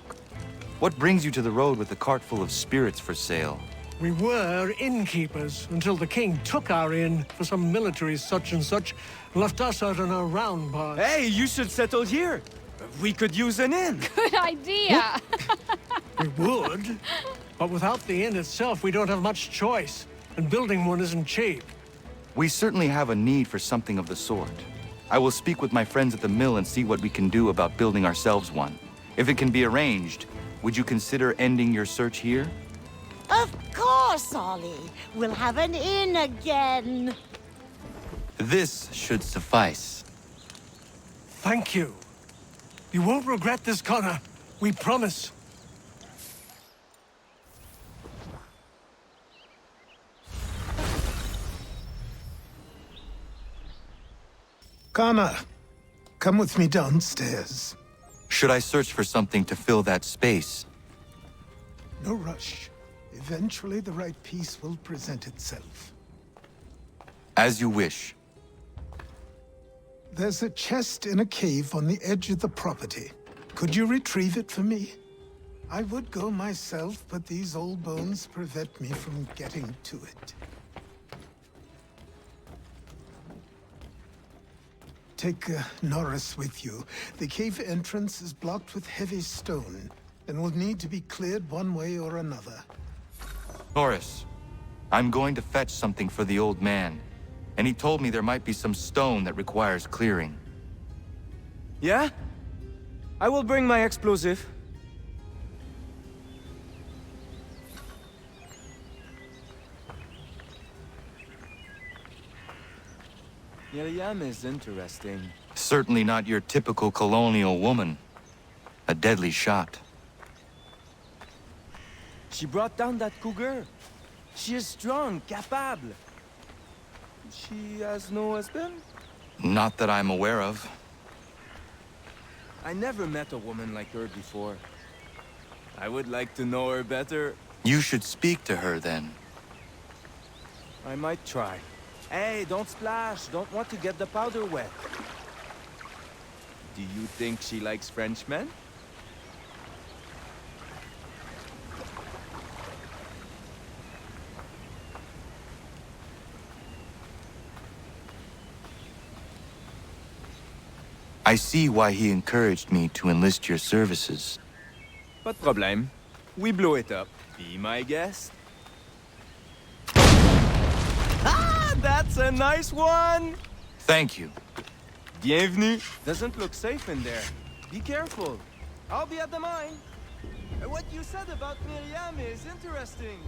What brings you to the road with a cart full of spirits for sale? We were innkeepers until the king took our inn for some military such and such, left us out on our round bar. Hey, you should settle here. We could use an inn. Good idea. We would, but without the inn itself, we don't have much choice, and building one isn't cheap. We certainly have a need for something of the sort. I will speak with my friends at the mill and see what we can do about building ourselves one. If it can be arranged, would you consider ending your search here? Of course, Ollie. We'll have an inn again. This should suffice. Thank you. You won't regret this, Connor. We promise. Connor, come with me downstairs. Should I search for something to fill that space? No rush. Eventually, the right piece will present itself. As you wish. There's a chest in a cave on the edge of the property. Could you retrieve it for me? I would go myself, but these old bones prevent me from getting to it. Take Norris with you. The cave entrance is blocked with heavy stone, and will need to be cleared one way or another. Norris, I'm going to fetch something for the old man, and he told me there might be some stone that requires clearing. Yeah? I will bring my explosive. Miriam is interesting. Certainly not your typical colonial woman. A deadly shot. She brought down that cougar. She is strong, capable. She has no husband? Not that I'm aware of. I never met a woman like her before. I would like to know her better. You should speak to her then. I might try. Hey, don't splash. Don't want to get the powder wet. Do you think she likes Frenchmen? I see why he encouraged me to enlist your services. Pas de problème. We blow it up. Be my guest. Ah, that's a nice one! Thank you. Bienvenue. Doesn't look safe in there. Be careful. I'll be at the mine. What you said about Miriam is interesting.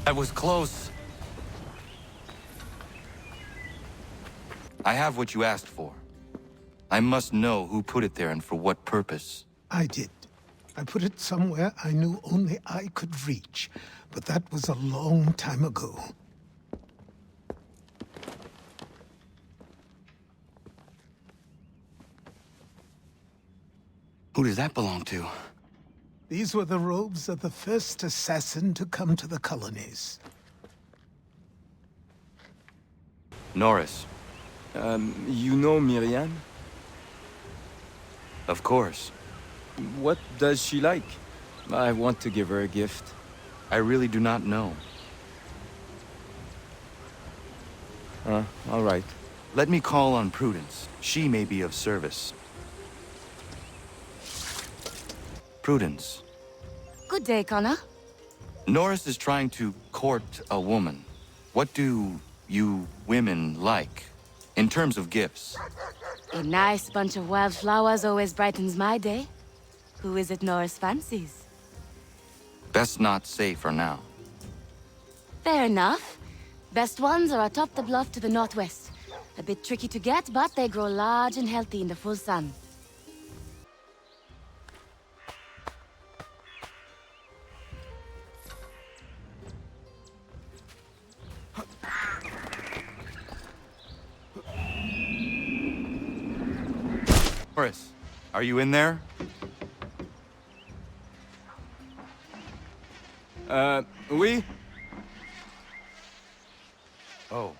I was close. I have what you asked for. I must know who put it there and for what purpose. I did. I put it somewhere I knew only I could reach, but that was a long time ago. Who does that belong to? These were the robes of the first assassin to come to the colonies. Norris. You know Miriam? Of course. What does she like? I want to give her a gift. I really do not know. All right. Let me call on Prudence. She may be of service. Prudence. Good day, Connor. Norris is trying to court a woman. What do you women like, in terms of gifts? A nice bunch of wildflowers always brightens my day. Who is it Norris fancies? Best not say for now. Fair enough. Best ones are atop the bluff to the northwest. A bit tricky to get, but they grow large and healthy in the full sun. Norris, are you in there? Oui? Oh.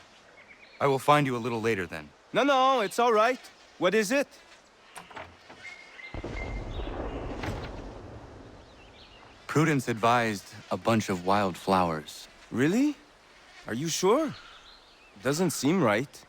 I will find you a little later then. No, it's all right. What is it? Prudence advised a bunch of wildflowers. Really? Are you sure? Doesn't seem right.